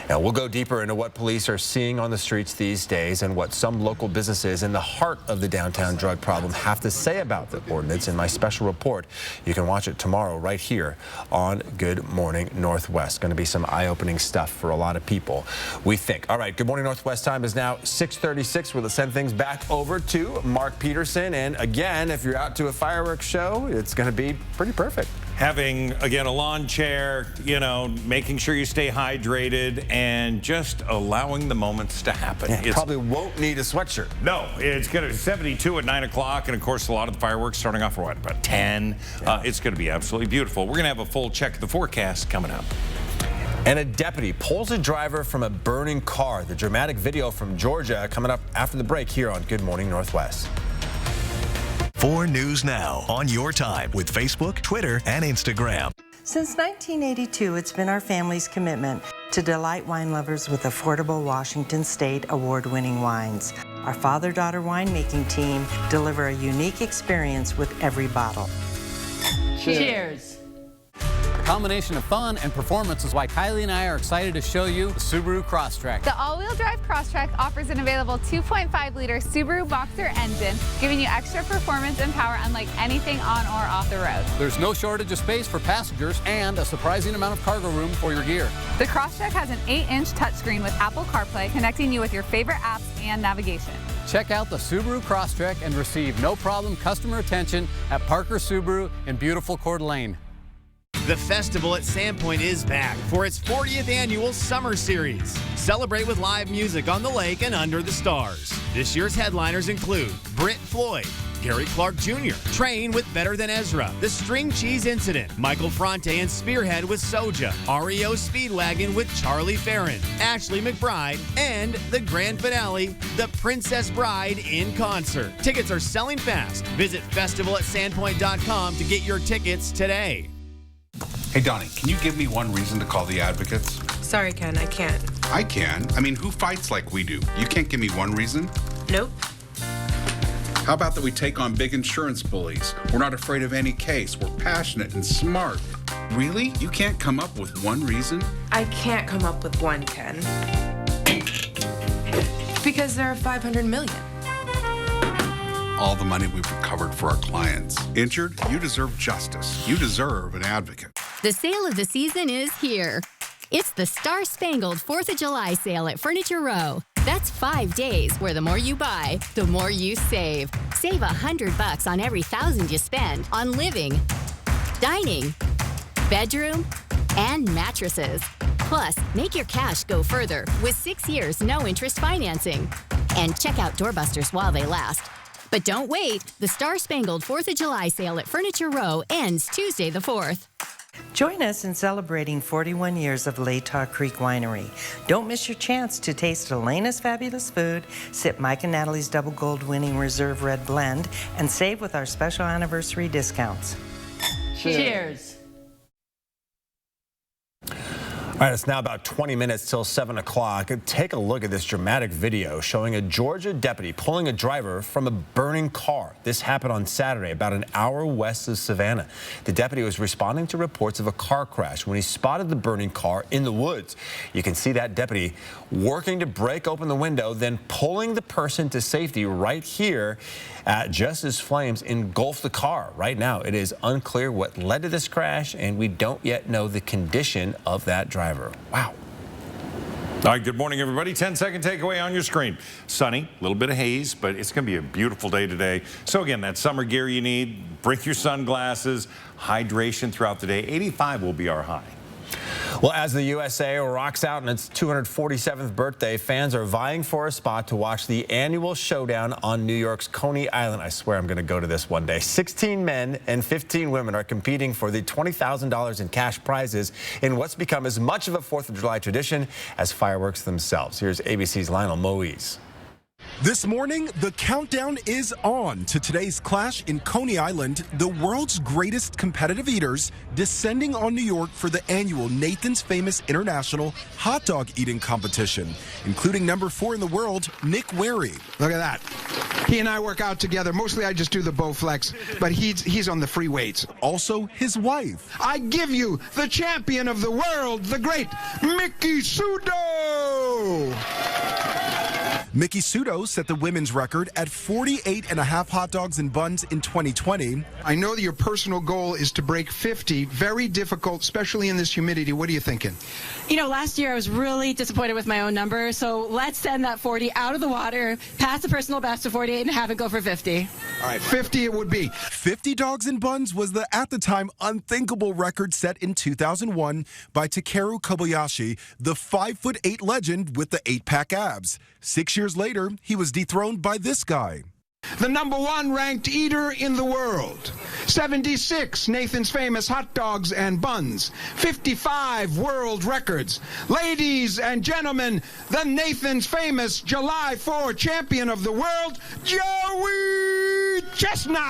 Now, we'll go deeper into what police are seeing on the streets these days and what some local businesses in the heart of the downtown drug problem have to say about the ordinance in my special report. You can watch it tomorrow right here on Good Morning Northwest. Going to be some eye-opening stuff for a lot of people, we think. All right, Good Morning Northwest time is now 6:36. We'll send things back over to Mark Peterson. And again, if you're out to a fireworks show, it's going to be pretty perfect. Having, again, a lawn chair, you know, making sure you stay hydrated and just allowing the moments to happen. Yeah, probably won't need a sweatshirt. No, it's going to be 72 at 9 o'clock. And, of course, a lot of the fireworks starting off at what, about 10. Yeah. It's going to be absolutely beautiful. We're going to have a full check of the forecast coming up. And a deputy pulls a driver from a burning car. The dramatic video from Georgia coming up after the break here on Good Morning Northwest. 4 News Now on your time with Facebook, Twitter, and Instagram. Since 1982, it's been our family's commitment to delight wine lovers with affordable Washington State award-winning wines. Our father-daughter winemaking team deliver a unique experience with every bottle. Cheers. A combination of fun and performance is why Kylie and I are excited to show you the Subaru Crosstrek. The all-wheel drive Crosstrek offers an available 2.5-liter Subaru Boxer engine, giving you extra performance and power unlike anything on or off the road. There's no shortage of space for passengers and a surprising amount of cargo room for your gear. The Crosstrek has an 8-inch touchscreen with Apple CarPlay, connecting you with your favorite apps and navigation. Check out the Subaru Crosstrek and receive no-problem customer attention at Parker Subaru in beautiful Coeur d'Alene. The festival at Sandpoint is back for its 40th annual Summer Series. Celebrate with live music on the lake and under the stars. This year's headliners include Britt Floyd, Gary Clark Jr., Train with Better Than Ezra, The String Cheese Incident, Michael Fronte and Spearhead with Soja, REO Speedwagon with Charlie Farron, Ashley McBride, and the grand finale, The Princess Bride in concert. Tickets are selling fast. Visit festivalatsandpoint.com to get your tickets today. Hey, Donnie, can you give me one reason to call the Advocates? Sorry, Ken, I can't. I can. I mean, who fights like we do? You can't give me one reason. Nope. How about that we take on big insurance bullies? We're not afraid of any case. We're passionate and smart. Really? You can't come up with one reason? I can't come up with one, Ken. Because there are 500 million. All the money we've recovered for our clients. Injured? You deserve justice. You deserve an advocate. The sale of the season is here. It's the Star-Spangled 4th of July sale at Furniture Row. That's 5 days where the more you buy, the more you save. Save $100 on every $1,000 you spend on living, dining, bedroom, and mattresses. Plus, make your cash go further with 6 years no-interest financing. And check out doorbusters while they last. But don't wait. The Star-Spangled 4th of July sale at Furniture Row ends Tuesday the 4th. Join us in celebrating 41 years of Latah Creek Winery. Don't miss your chance to taste Elena's fabulous food, sip Mike and Natalie's Double Gold winning Reserve Red Blend, and save with our special anniversary discounts. Cheers. All right, it's now about 20 minutes till 7 o'clock. Take a look at this dramatic video showing a Georgia deputy pulling a driver from a burning car. This happened on Saturday, about an hour west of Savannah. The deputy was responding to reports of a car crash when he spotted the burning car in the woods. You can see that deputy working to break open the window, then pulling the person to safety right here just as flames engulf the car. Right now, it is unclear what led to this crash, and we don't yet know the condition of that driver. Wow. All right, good morning, everybody. 10-second takeaway on your screen. Sunny, a little bit of haze, but it's going to be a beautiful day today. So again, that summer gear you need, bring your sunglasses, hydration throughout the day. 85 will be our high. Well, as the USA rocks out on its 247th birthday, fans are vying for a spot to watch the annual showdown on New York's Coney Island. I swear I'm going to go to this one day. 16 men and 15 women are competing for the $20,000 in cash prizes in what's become as much of a 4th of July tradition as fireworks themselves. Here's ABC's Lionel Moise. This morning, the countdown is on to today's clash in Coney Island, the world's greatest competitive eaters descending on New York for the annual Nathan's Famous International Hot Dog Eating Competition, including number 4 in the world, Nick Wehry. Look at that. He and I work out together. Mostly I just do the Bowflex, but he's on the free weights. Also, his wife. I give you the champion of the world, the great Miki Sudo! Miki Sudo set the women's record at 48.5 hot dogs and buns in 2020. I know that your personal goal is to break 50. Very difficult, especially in this humidity. What are you thinking? You know, last year I was really disappointed with my own number, so let's send that 40 out of the water, pass the personal best to 48 and have it go for 50. All right, 50 it would be. 50 dogs and buns was the, at the time, unthinkable record set in 2001 by Takeru Kobayashi, the 5'8" legend with the 8-pack abs. 6 years later, he was dethroned by this guy. The #1 ranked eater in the world. 76 Nathan's Famous hot dogs and buns. 55 world records. Ladies and gentlemen, the Nathan's Famous July 4 champion of the world, Joey Chestnut!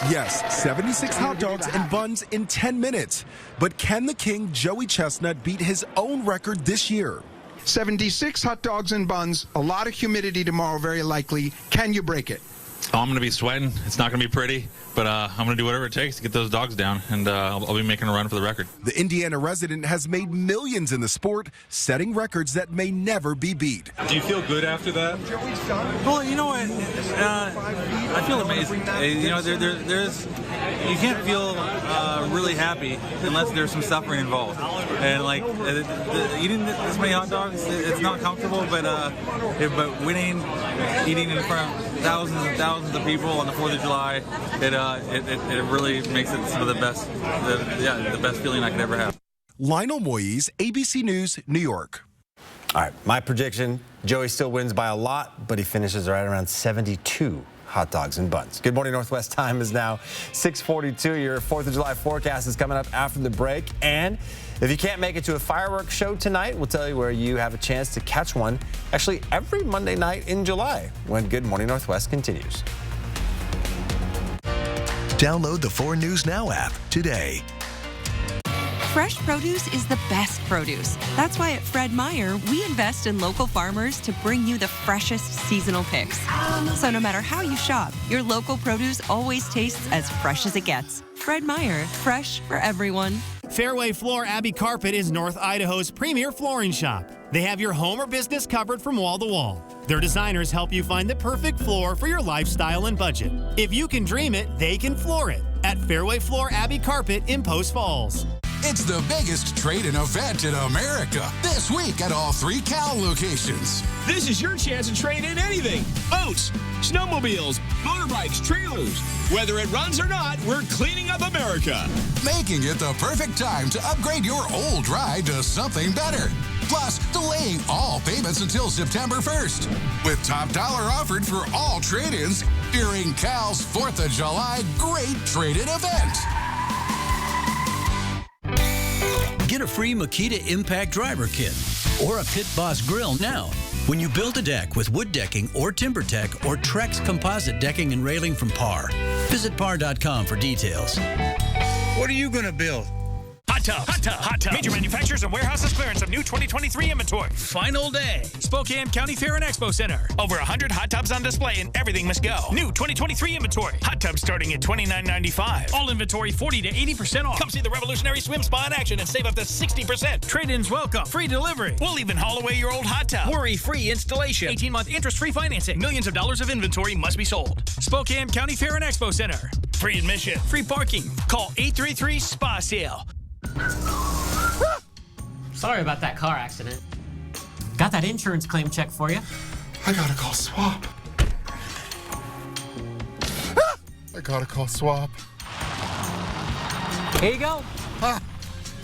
Yes, 76 hot dogs and buns in 10 minutes. But can the king, Joey Chestnut, beat his own record this year? 76 hot dogs and buns, a lot of humidity tomorrow, very likely. Can you break it? I'm going to be sweating. It's not going to be pretty, but I'm going to do whatever it takes to get those dogs down, and I'll be making a run for the record. The Indiana resident has made millions in the sport, setting records that may never be beat. Do you feel good after that? Well, you know what? I feel amazing. You know, there's you can't feel really happy unless there's some suffering involved. And like eating this many hot dogs, it's not comfortable, but winning, eating in front of thousands and thousands of people on the 4th of July, it really makes it some of the best, the best feeling I could ever have. Lionel Moise, ABC News, New York. All right, my prediction, Joey still wins by a lot, but he finishes right around 72 hot dogs and buns. Good morning, Northwest. Time is now 6:42. Your 4th of July forecast is coming up after the break. And if you can't make it to a fireworks show tonight, we'll tell you where you have a chance to catch one actually every Monday night in July when Good Morning Northwest continues. Download the 4 News Now app today. Fresh produce is the best produce. That's why at Fred Meyer, we invest in local farmers to bring you the freshest seasonal picks. So no matter how you shop, your local produce always tastes as fresh as it gets. Fred Meyer, fresh for everyone. Fairway Floor Abbey Carpet is North Idaho's premier flooring shop. They have your home or business covered from wall to wall. Their designers help you find the perfect floor for your lifestyle and budget. If you can dream it, they can floor it at Fairway Floor Abbey Carpet in Post Falls. It's the biggest trade-in event in America this week at all 3 Cal locations. This is your chance to trade in anything. Boats, snowmobiles, motorbikes, trailers. Whether it runs or not, we're cleaning up America. Making it the perfect time to upgrade your old ride to something better. Plus, delaying all payments until September 1st. With top dollar offered for all trade-ins during Cal's 4th of July Great Trade-In event. Get a free Makita Impact Driver Kit or a Pit Boss Grill now when you build a deck with wood decking or TimberTech or Trex composite decking and railing from Par. Visit par.com for details. What are you going to build? Hot tub, hot tub, hot tub. Major manufacturers and warehouses clearance of new 2023 inventory. Final day. Spokane County Fair and Expo Center. Over 100 hot tubs on display and everything must go. New 2023 inventory. Hot tubs starting at $29.95. All inventory 40 to 80% off. Come see the revolutionary swim spa in action and save up to 60%. Trade-ins welcome. Free delivery. We'll even haul away your old hot tub. Worry-free installation. 18-month interest-free financing. Millions of dollars of inventory must be sold. Spokane County Fair and Expo Center. Free admission. Free parking. Call 833-SPA-SALE. Sorry about that car accident. Got that insurance claim check for you. I gotta call SWAP. I gotta call SWAP. Here you go.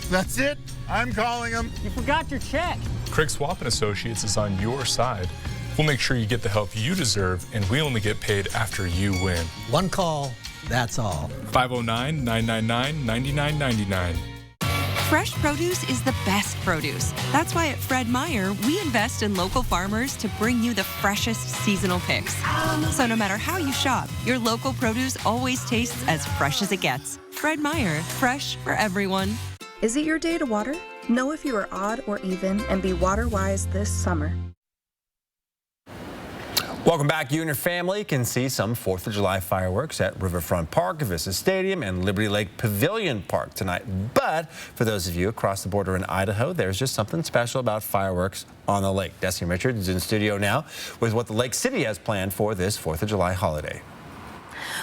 That's it? I'm calling them. You forgot your check. Craig Swap & Associates is on your side. We'll make sure you get the help you deserve, and we only get paid after you win. One call, that's all. 509-999-9999. Fresh produce is the best produce. That's why at Fred Meyer, we invest in local farmers to bring you the freshest seasonal picks. So no matter how you shop, your local produce always tastes as fresh as it gets. Fred Meyer, fresh for everyone. Is it your day to water? Know if you are odd or even and be water wise this summer. Welcome back. You and your family can see some 4th of July fireworks at Riverfront Park, Avista Stadium, and Liberty Lake Pavilion Park tonight. But for those of you across the border in Idaho, there's just something special about fireworks on the lake. Destiny Richards is in studio now with what the Lake City has planned for this 4th of July holiday.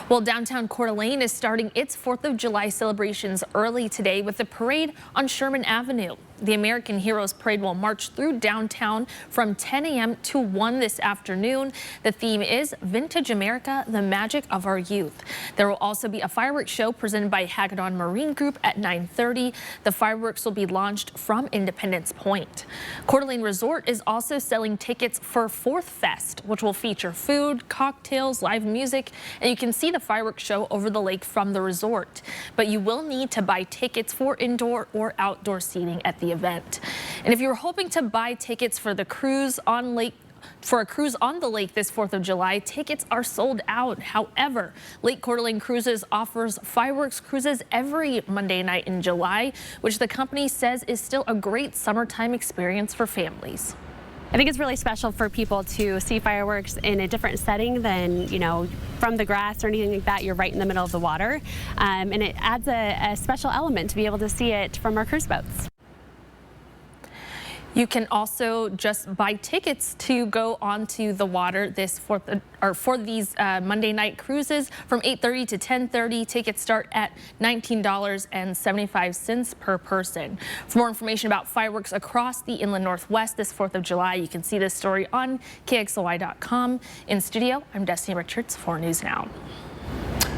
Well, downtown Coeur d'Alene is starting its 4th of July celebrations early today with a parade on Sherman Avenue. The American Heroes Parade will march through downtown from 10 a.m. to 1 this afternoon. The theme is Vintage America, the Magic of Our Youth. There will also be a fireworks show presented by Hagedorn Marine Group at 9:30. The fireworks will be launched from Independence Point. Coeur d'Alene Resort is also selling tickets for 4th Fest, which will feature food, cocktails, live music, and you can see the fireworks show over the lake from the resort. But you will need to buy tickets for indoor or outdoor seating at the event. And if you're hoping to buy tickets for the cruise on lake for a cruise on the lake this 4th of July, tickets are sold out. However, Lake Coeur d'Alene Cruises offers fireworks cruises every Monday night in July, which the company says is still a great summertime experience for families. I think it's really special for people to see fireworks in a different setting than, you know, from the grass or anything like that. You're right in the middle of the water, and it adds a special element to be able to see it from our cruise boats. You can also just buy tickets to go onto the water this for these Monday night cruises from 8:30 to 10:30. Tickets start at $19.75 per person. For more information about fireworks across the Inland Northwest this 4th of July, you can see this story on KXLY.com. In studio, I'm Destiny Richards for News Now.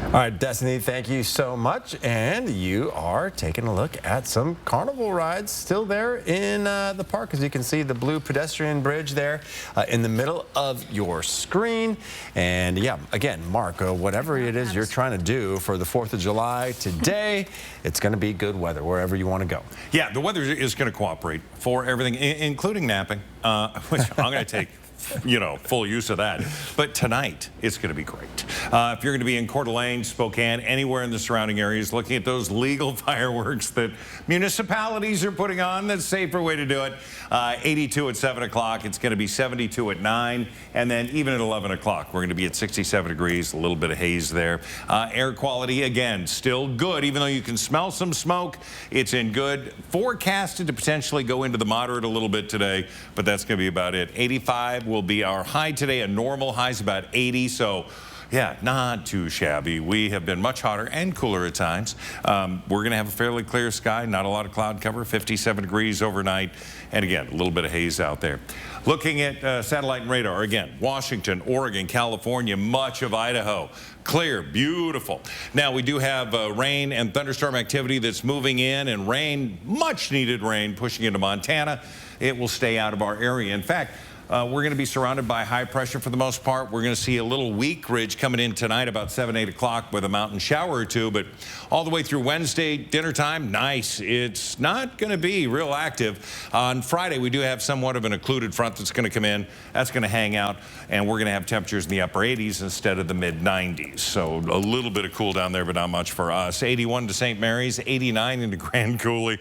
All right, Destiny, thank you so much. And you are taking a look at some carnival rides still there in the park. As you can see, the blue pedestrian bridge there in the middle of your screen. And yeah, again, Mark, whatever it is you're trying to do for the 4th of July today, it's going to be good weather wherever you want to go. Yeah, the weather is going to cooperate for everything, including napping, which I'm going to take full use of that. But tonight, it's going to be great. If you're going to be in Coeur d'Alene, Spokane, anywhere in the surrounding areas, looking at those legal fireworks that municipalities are putting on, that's a safer way to do it. 82 at 7 o'clock. It's going to be 72 at 9. And then even at 11 o'clock, we're going to be at 67 degrees, a little bit of haze there. Air quality, again, still good. Even though you can smell some smoke, it's in good. Forecasted to potentially go into the moderate a little bit today, but that's going to be about it. 85 will be our high today. A normal high is about 80, so yeah, not too shabby. We have been much hotter and cooler at times. We're going to have a fairly clear sky, not a lot of cloud cover, 57 degrees overnight, and again, a little bit of haze out there. Looking at satellite and radar, again, Washington, Oregon, California, much of Idaho. Clear, beautiful. Now, we do have rain and thunderstorm activity that's moving in, and rain, much needed rain, pushing into Montana. It will stay out of our area. In fact, we're going to be surrounded by high pressure for the most part. We're going to see a little weak ridge coming in tonight about 7, 8 o'clock with a mountain shower or two. But all the way through Wednesday, dinner time, nice. It's not going to be real active. On Friday, we do have somewhat of an occluded front that's going to come in. That's going to hang out. And we're going to have temperatures in the upper 80s instead of the mid 90s. So a little bit of cool down there, but not much for us. 81 to St. Mary's, 89 into Grand Coulee.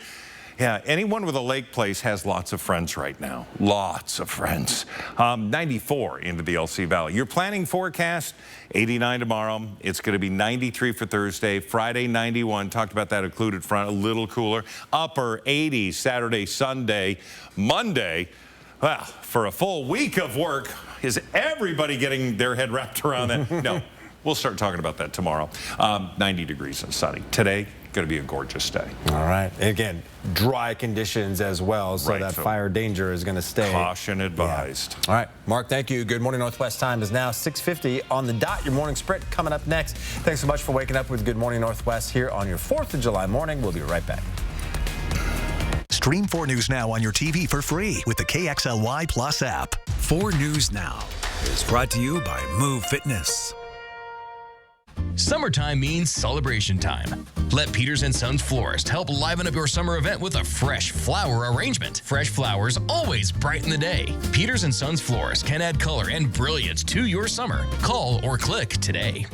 Yeah, anyone with a lake place has lots of friends right now. Lots of friends. 94 into the LC Valley. Your planning forecast, 89 tomorrow. It's going to be 93 for Thursday. Friday, 91. Talked about that occluded front, a little cooler. Upper 80s Saturday, Sunday. Monday, well, for a full week of work, is everybody getting their head wrapped around that? No. We'll start talking about that tomorrow. 90 degrees and sunny. Today, going to be a gorgeous day. All right. Again, dry conditions as well, so that fire danger is going to stay. Caution advised. Yeah. All right. Mark, thank you. Good Morning Northwest time is now 6:50 on the dot. Your morning sprint coming up next. Thanks so much for waking up with Good Morning Northwest here on your 4th of July morning. We'll be right back. Stream 4 News Now on your TV for free with the KXLY Plus app. 4 News Now is brought to you by Move Fitness. Summertime means celebration time. Let Peters & Sons Florist help liven up your summer event with a fresh flower arrangement. Fresh flowers always brighten the day. Peters & Sons Florist can add color and brilliance to your summer. Call or click today.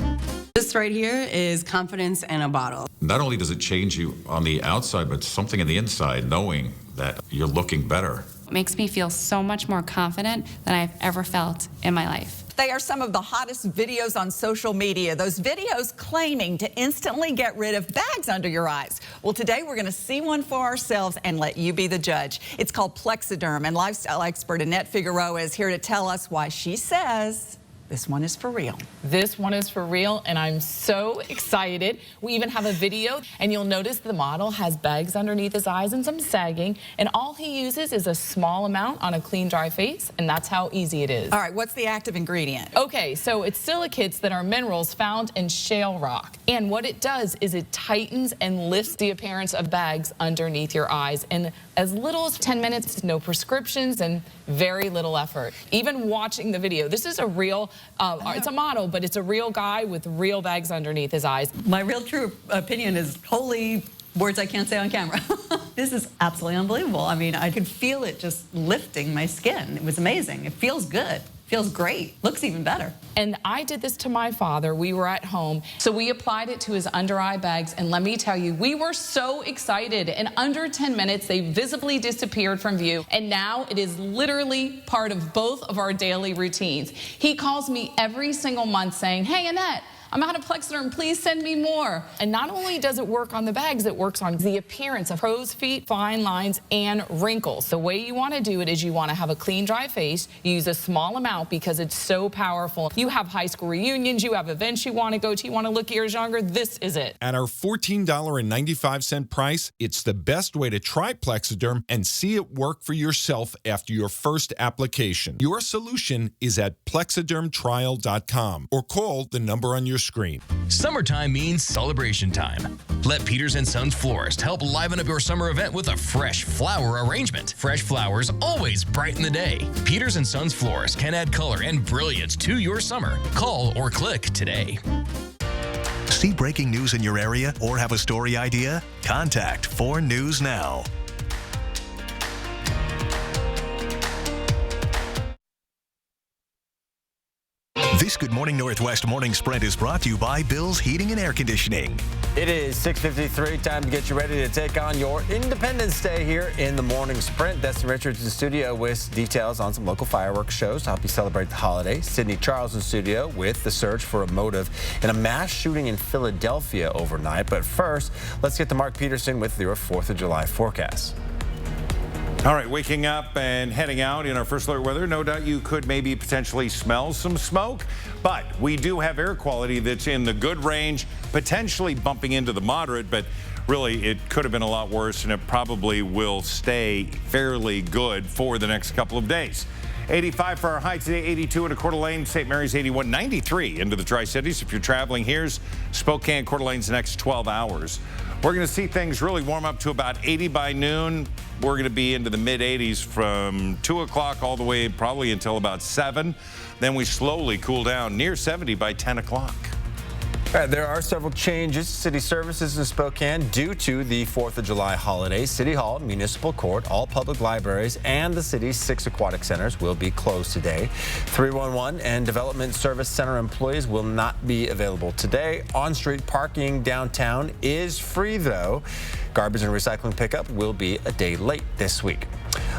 This right here is confidence in a bottle. Not only does it change you on the outside, but something on the inside, knowing that you're looking better. It makes me feel so much more confident than I've ever felt in my life. They are some of the hottest videos on social media. Those videos claiming to instantly get rid of bags under your eyes. Well, today we're going to see one for ourselves and let you be the judge. It's called Plexiderm, and lifestyle expert Annette Figueroa is here to tell us why she says this one is for real. This one is for real, and I'm so excited. We even have a video, and you'll notice the model has bags underneath his eyes and some sagging, and all he uses is a small amount on a clean, dry face, and that's how easy it is. All right, what's the active ingredient? Okay, so it's silicates that are minerals found in shale rock, and what it does is it tightens and lifts the appearance of bags underneath your eyes in as little as 10 minutes, no prescriptions, and very little effort. Even watching the video, this is a real, it's a model, but it's a real guy with real bags underneath his eyes. My real true opinion is holy words I can't say on camera. This is absolutely unbelievable. I mean, I could feel it just lifting my skin. It was amazing. It feels good. Feels great. Looks even better. And I did this to my father. We were at home, so we applied it to his under eye bags, and let me tell you, we were so excited. In under 10 minutes, they visibly disappeared from view, and now it is literally part of both of our daily routines. He calls me every single month saying, "Hey, Annette, I'm out of Plexiderm, please send me more." And not only does it work on the bags, it works on the appearance of crow's feet, fine lines, and wrinkles. The way you want to do it is you want to have a clean, dry face. You use a small amount because it's so powerful. You have high school reunions, you have events you want to go to, you want to look years younger, this is it. At our $14.95 price, it's the best way to try Plexiderm and see it work for yourself after your first application. Your solution is at plexidermtrial.com or call the number on your screen. Summertime means celebration time. Let Peters & Sons Florist help liven up your summer event with a fresh flower arrangement. Fresh flowers always brighten the day. Peters & Sons Florist can add color and brilliance to your summer. Call or click today. See breaking news in your area or have a story idea? Contact 4 News Now. This Good Morning Northwest Morning Sprint is brought to you by Bill's Heating and Air Conditioning. It is 6:53, time to get you ready to take on your Independence Day here in the Morning Sprint. Destin Richards in studio with details on some local fireworks shows to help you celebrate the holiday. Sydney Charles in studio with the search for a motive in a mass shooting in Philadelphia overnight. But first, let's get to Mark Peterson with your 4th of July forecast. All right, waking up and heading out in our first alert weather, no doubt you could maybe potentially smell some smoke, but we do have air quality that's in the good range, potentially bumping into the moderate, but really it could have been a lot worse, and it probably will stay fairly good for the next couple of days. 85 for our high today, 82 in Coeur d'Alene, St. Mary's 81, 93 into the Tri-Cities. If you're traveling, here's Spokane, Coeur d'Alene's the next 12 hours. We're going to see things really warm up to about 80 by noon. We're going to be into the mid-80s from 2 o'clock all the way probably until about 7. Then we slowly cool down near 70 by 10 o'clock. All right, there are several changes to city services in Spokane due to the 4th of July holiday. City Hall, Municipal Court, all public libraries, and the city's 6 aquatic centers will be closed today. 311 and Development Service Center employees will not be available today. On-street parking downtown is free, though. Garbage and recycling pickup will be a day late this week.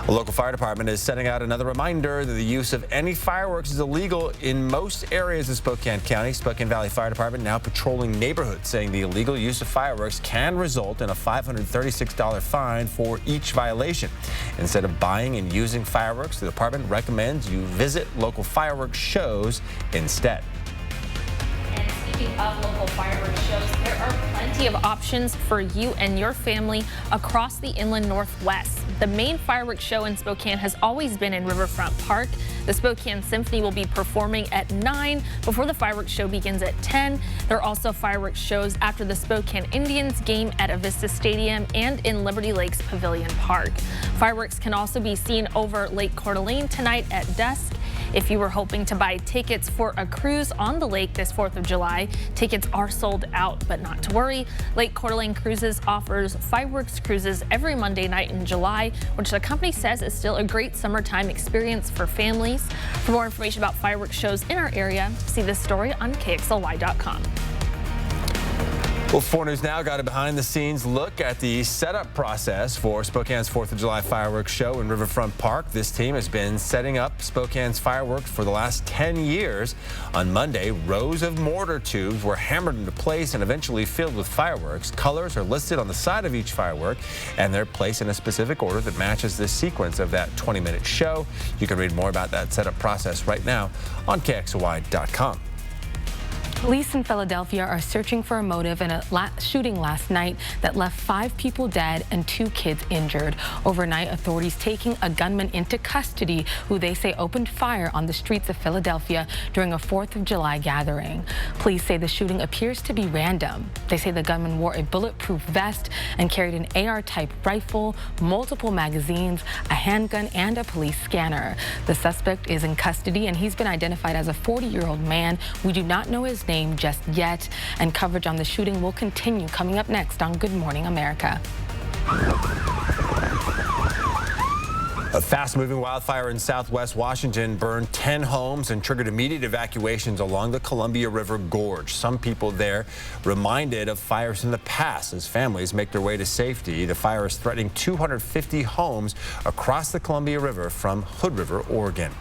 A local fire department is sending out another reminder that the use of any fireworks is illegal in most areas of Spokane County. Spokane Valley Fire Department now patrolling neighborhoods, saying the illegal use of fireworks can result in a $536 fine for each violation. Instead of buying and using fireworks, the department recommends you visit local fireworks shows instead. Speaking of local fireworks shows, there are plenty of options for you and your family across the Inland Northwest. The main fireworks show in Spokane has always been in Riverfront Park. The Spokane Symphony will be performing at 9 before the fireworks show begins at 10. There are also fireworks shows after the Spokane Indians game at Avista Stadium and in Liberty Lakes Pavilion Park. Fireworks can also be seen over Lake Coeur d'Alene tonight at dusk. If you were hoping to buy tickets for a cruise on the lake this 4th of July, tickets are sold out, but not to worry. Lake Coeur d'Alene Cruises offers fireworks cruises every Monday night in July, which the company says is still a great summertime experience for families. For more information about fireworks shows in our area, see this story on KXLY.com. Well, 4 News Now got a behind-the-scenes look at the setup process for Spokane's 4th of July fireworks show in Riverfront Park. This team has been setting up Spokane's fireworks for the last 10 years. On Monday, rows of mortar tubes were hammered into place and eventually filled with fireworks. Colors are listed on the side of each firework, and they're placed in a specific order that matches the sequence of that 20-minute show. You can read more about that setup process right now on KXLY.com. Police in Philadelphia are searching for a motive in a shooting last night that left 5 people dead and 2 kids injured. Overnight, authorities taking a gunman into custody who they say opened fire on the streets of Philadelphia during a 4th of July gathering. Police say the shooting appears to be random. They say the gunman wore a bulletproof vest and carried an AR-type rifle, multiple magazines, a handgun, and a police scanner. The suspect is in custody, and he's been identified as a 40-year-old man. We do not know his name just yet, and coverage on the shooting will continue coming up next on Good Morning America. A fast-moving wildfire in southwest Washington burned 10 homes and triggered immediate evacuations along the Columbia River Gorge. Some people there reminded of fires in the past as families make their way to safety. The fire is threatening 250 homes across the Columbia River from Hood River, Oregon.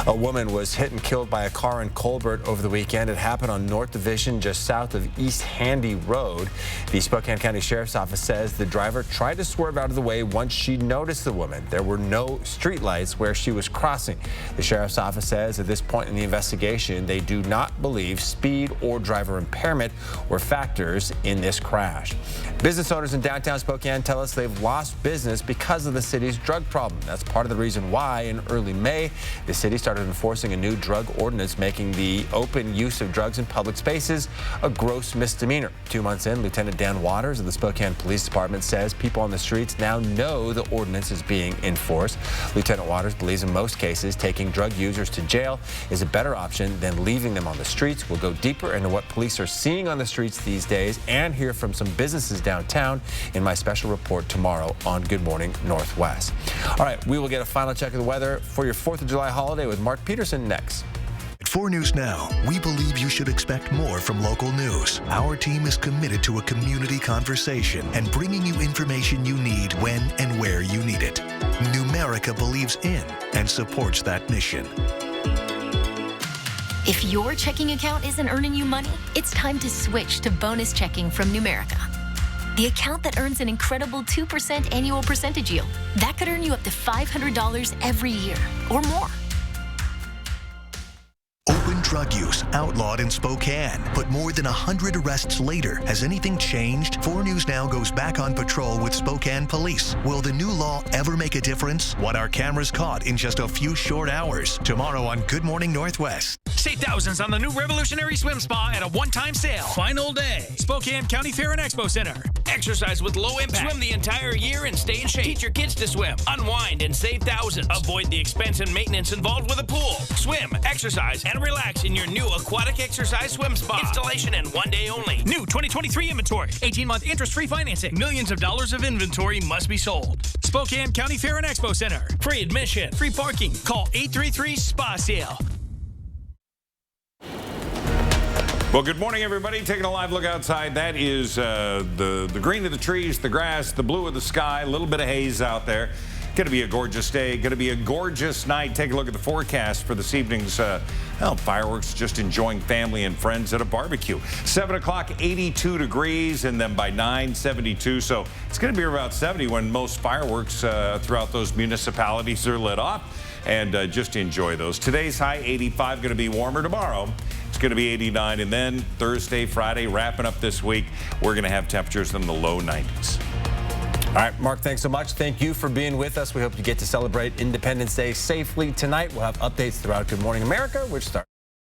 A woman was hit and killed by a car in Colbert over the weekend. It happened on North Division just south of East Handy Road. The Spokane County Sheriff's Office says the driver tried to swerve out of the way once she noticed the woman. There were no streetlights where she was crossing. The Sheriff's Office says at this point in the investigation, they do not believe speed or driver impairment were factors in this crash. Business owners in downtown Spokane tell us they've lost business because of the city's drug problem. That's part of the reason why in early May, the city started enforcing a new drug ordinance making the open use of drugs in public spaces a gross misdemeanor. 2 months in, Lieutenant Dan Waters of the Spokane Police Department says people on the streets now know the ordinance is being enforced. Lieutenant Waters believes in most cases taking drug users to jail is a better option than leaving them on the streets. We'll go deeper into what police are seeing on the streets these days and hear from some businesses downtown in my special report tomorrow on Good Morning Northwest. All right, we will get a final check of the weather for your 4th of July holiday with Mark Peterson next. For News Now, we believe you should expect more from local news. Our team is committed to a community conversation and bringing you information you need when and where you need it. Numerica believes in and supports that mission. If your checking account isn't earning you money, it's time to switch to bonus checking from Numerica. The account that earns an incredible 2% annual percentage yield. That could earn you up to $500 every year or more. Open drug use outlawed in Spokane, but more than 100 arrests later. Has anything changed? 4 News Now goes back on patrol with Spokane police. Will the new law ever make a difference? What our cameras caught in just a few short hours. Tomorrow on Good Morning Northwest. Save thousands on the new Revolutionary Swim Spa at a one-time sale. Final day. Spokane County Fair and Expo Center. Exercise with low impact. Swim the entire year and stay in shape. Teach your kids to swim. Unwind and save thousands. Avoid the expense and maintenance involved with a pool. Swim, exercise, and relax in your new aquatic exercise swim spa. Installation and one day only. New 2023 inventory. 18-month interest-free financing. Millions of dollars of inventory must be sold. Spokane County Fair and Expo Center. Free admission. Free parking. Call 833-SPA-SALE. Well, good morning, everybody. Taking a live look outside. That is the green of the trees, the grass, the blue of the sky, a little bit of haze out there. Going to be a gorgeous day. Going to be a gorgeous night. Take a look at the forecast for this evening's fireworks. Just enjoying family and friends at a barbecue. 7 o'clock, 82 degrees, and then by 9, 72. So it's going to be about 70 when most fireworks throughout those municipalities are lit off. And just enjoy those. Today's high, 85. Going to be warmer tomorrow. It's going to be 89. And then Thursday, Friday, wrapping up this week, we're going to have temperatures in the low 90s. All right, Mark, thanks so much. Thank you for being with us. We hope you get to celebrate Independence Day safely tonight. We'll have updates throughout Good Morning America, which starts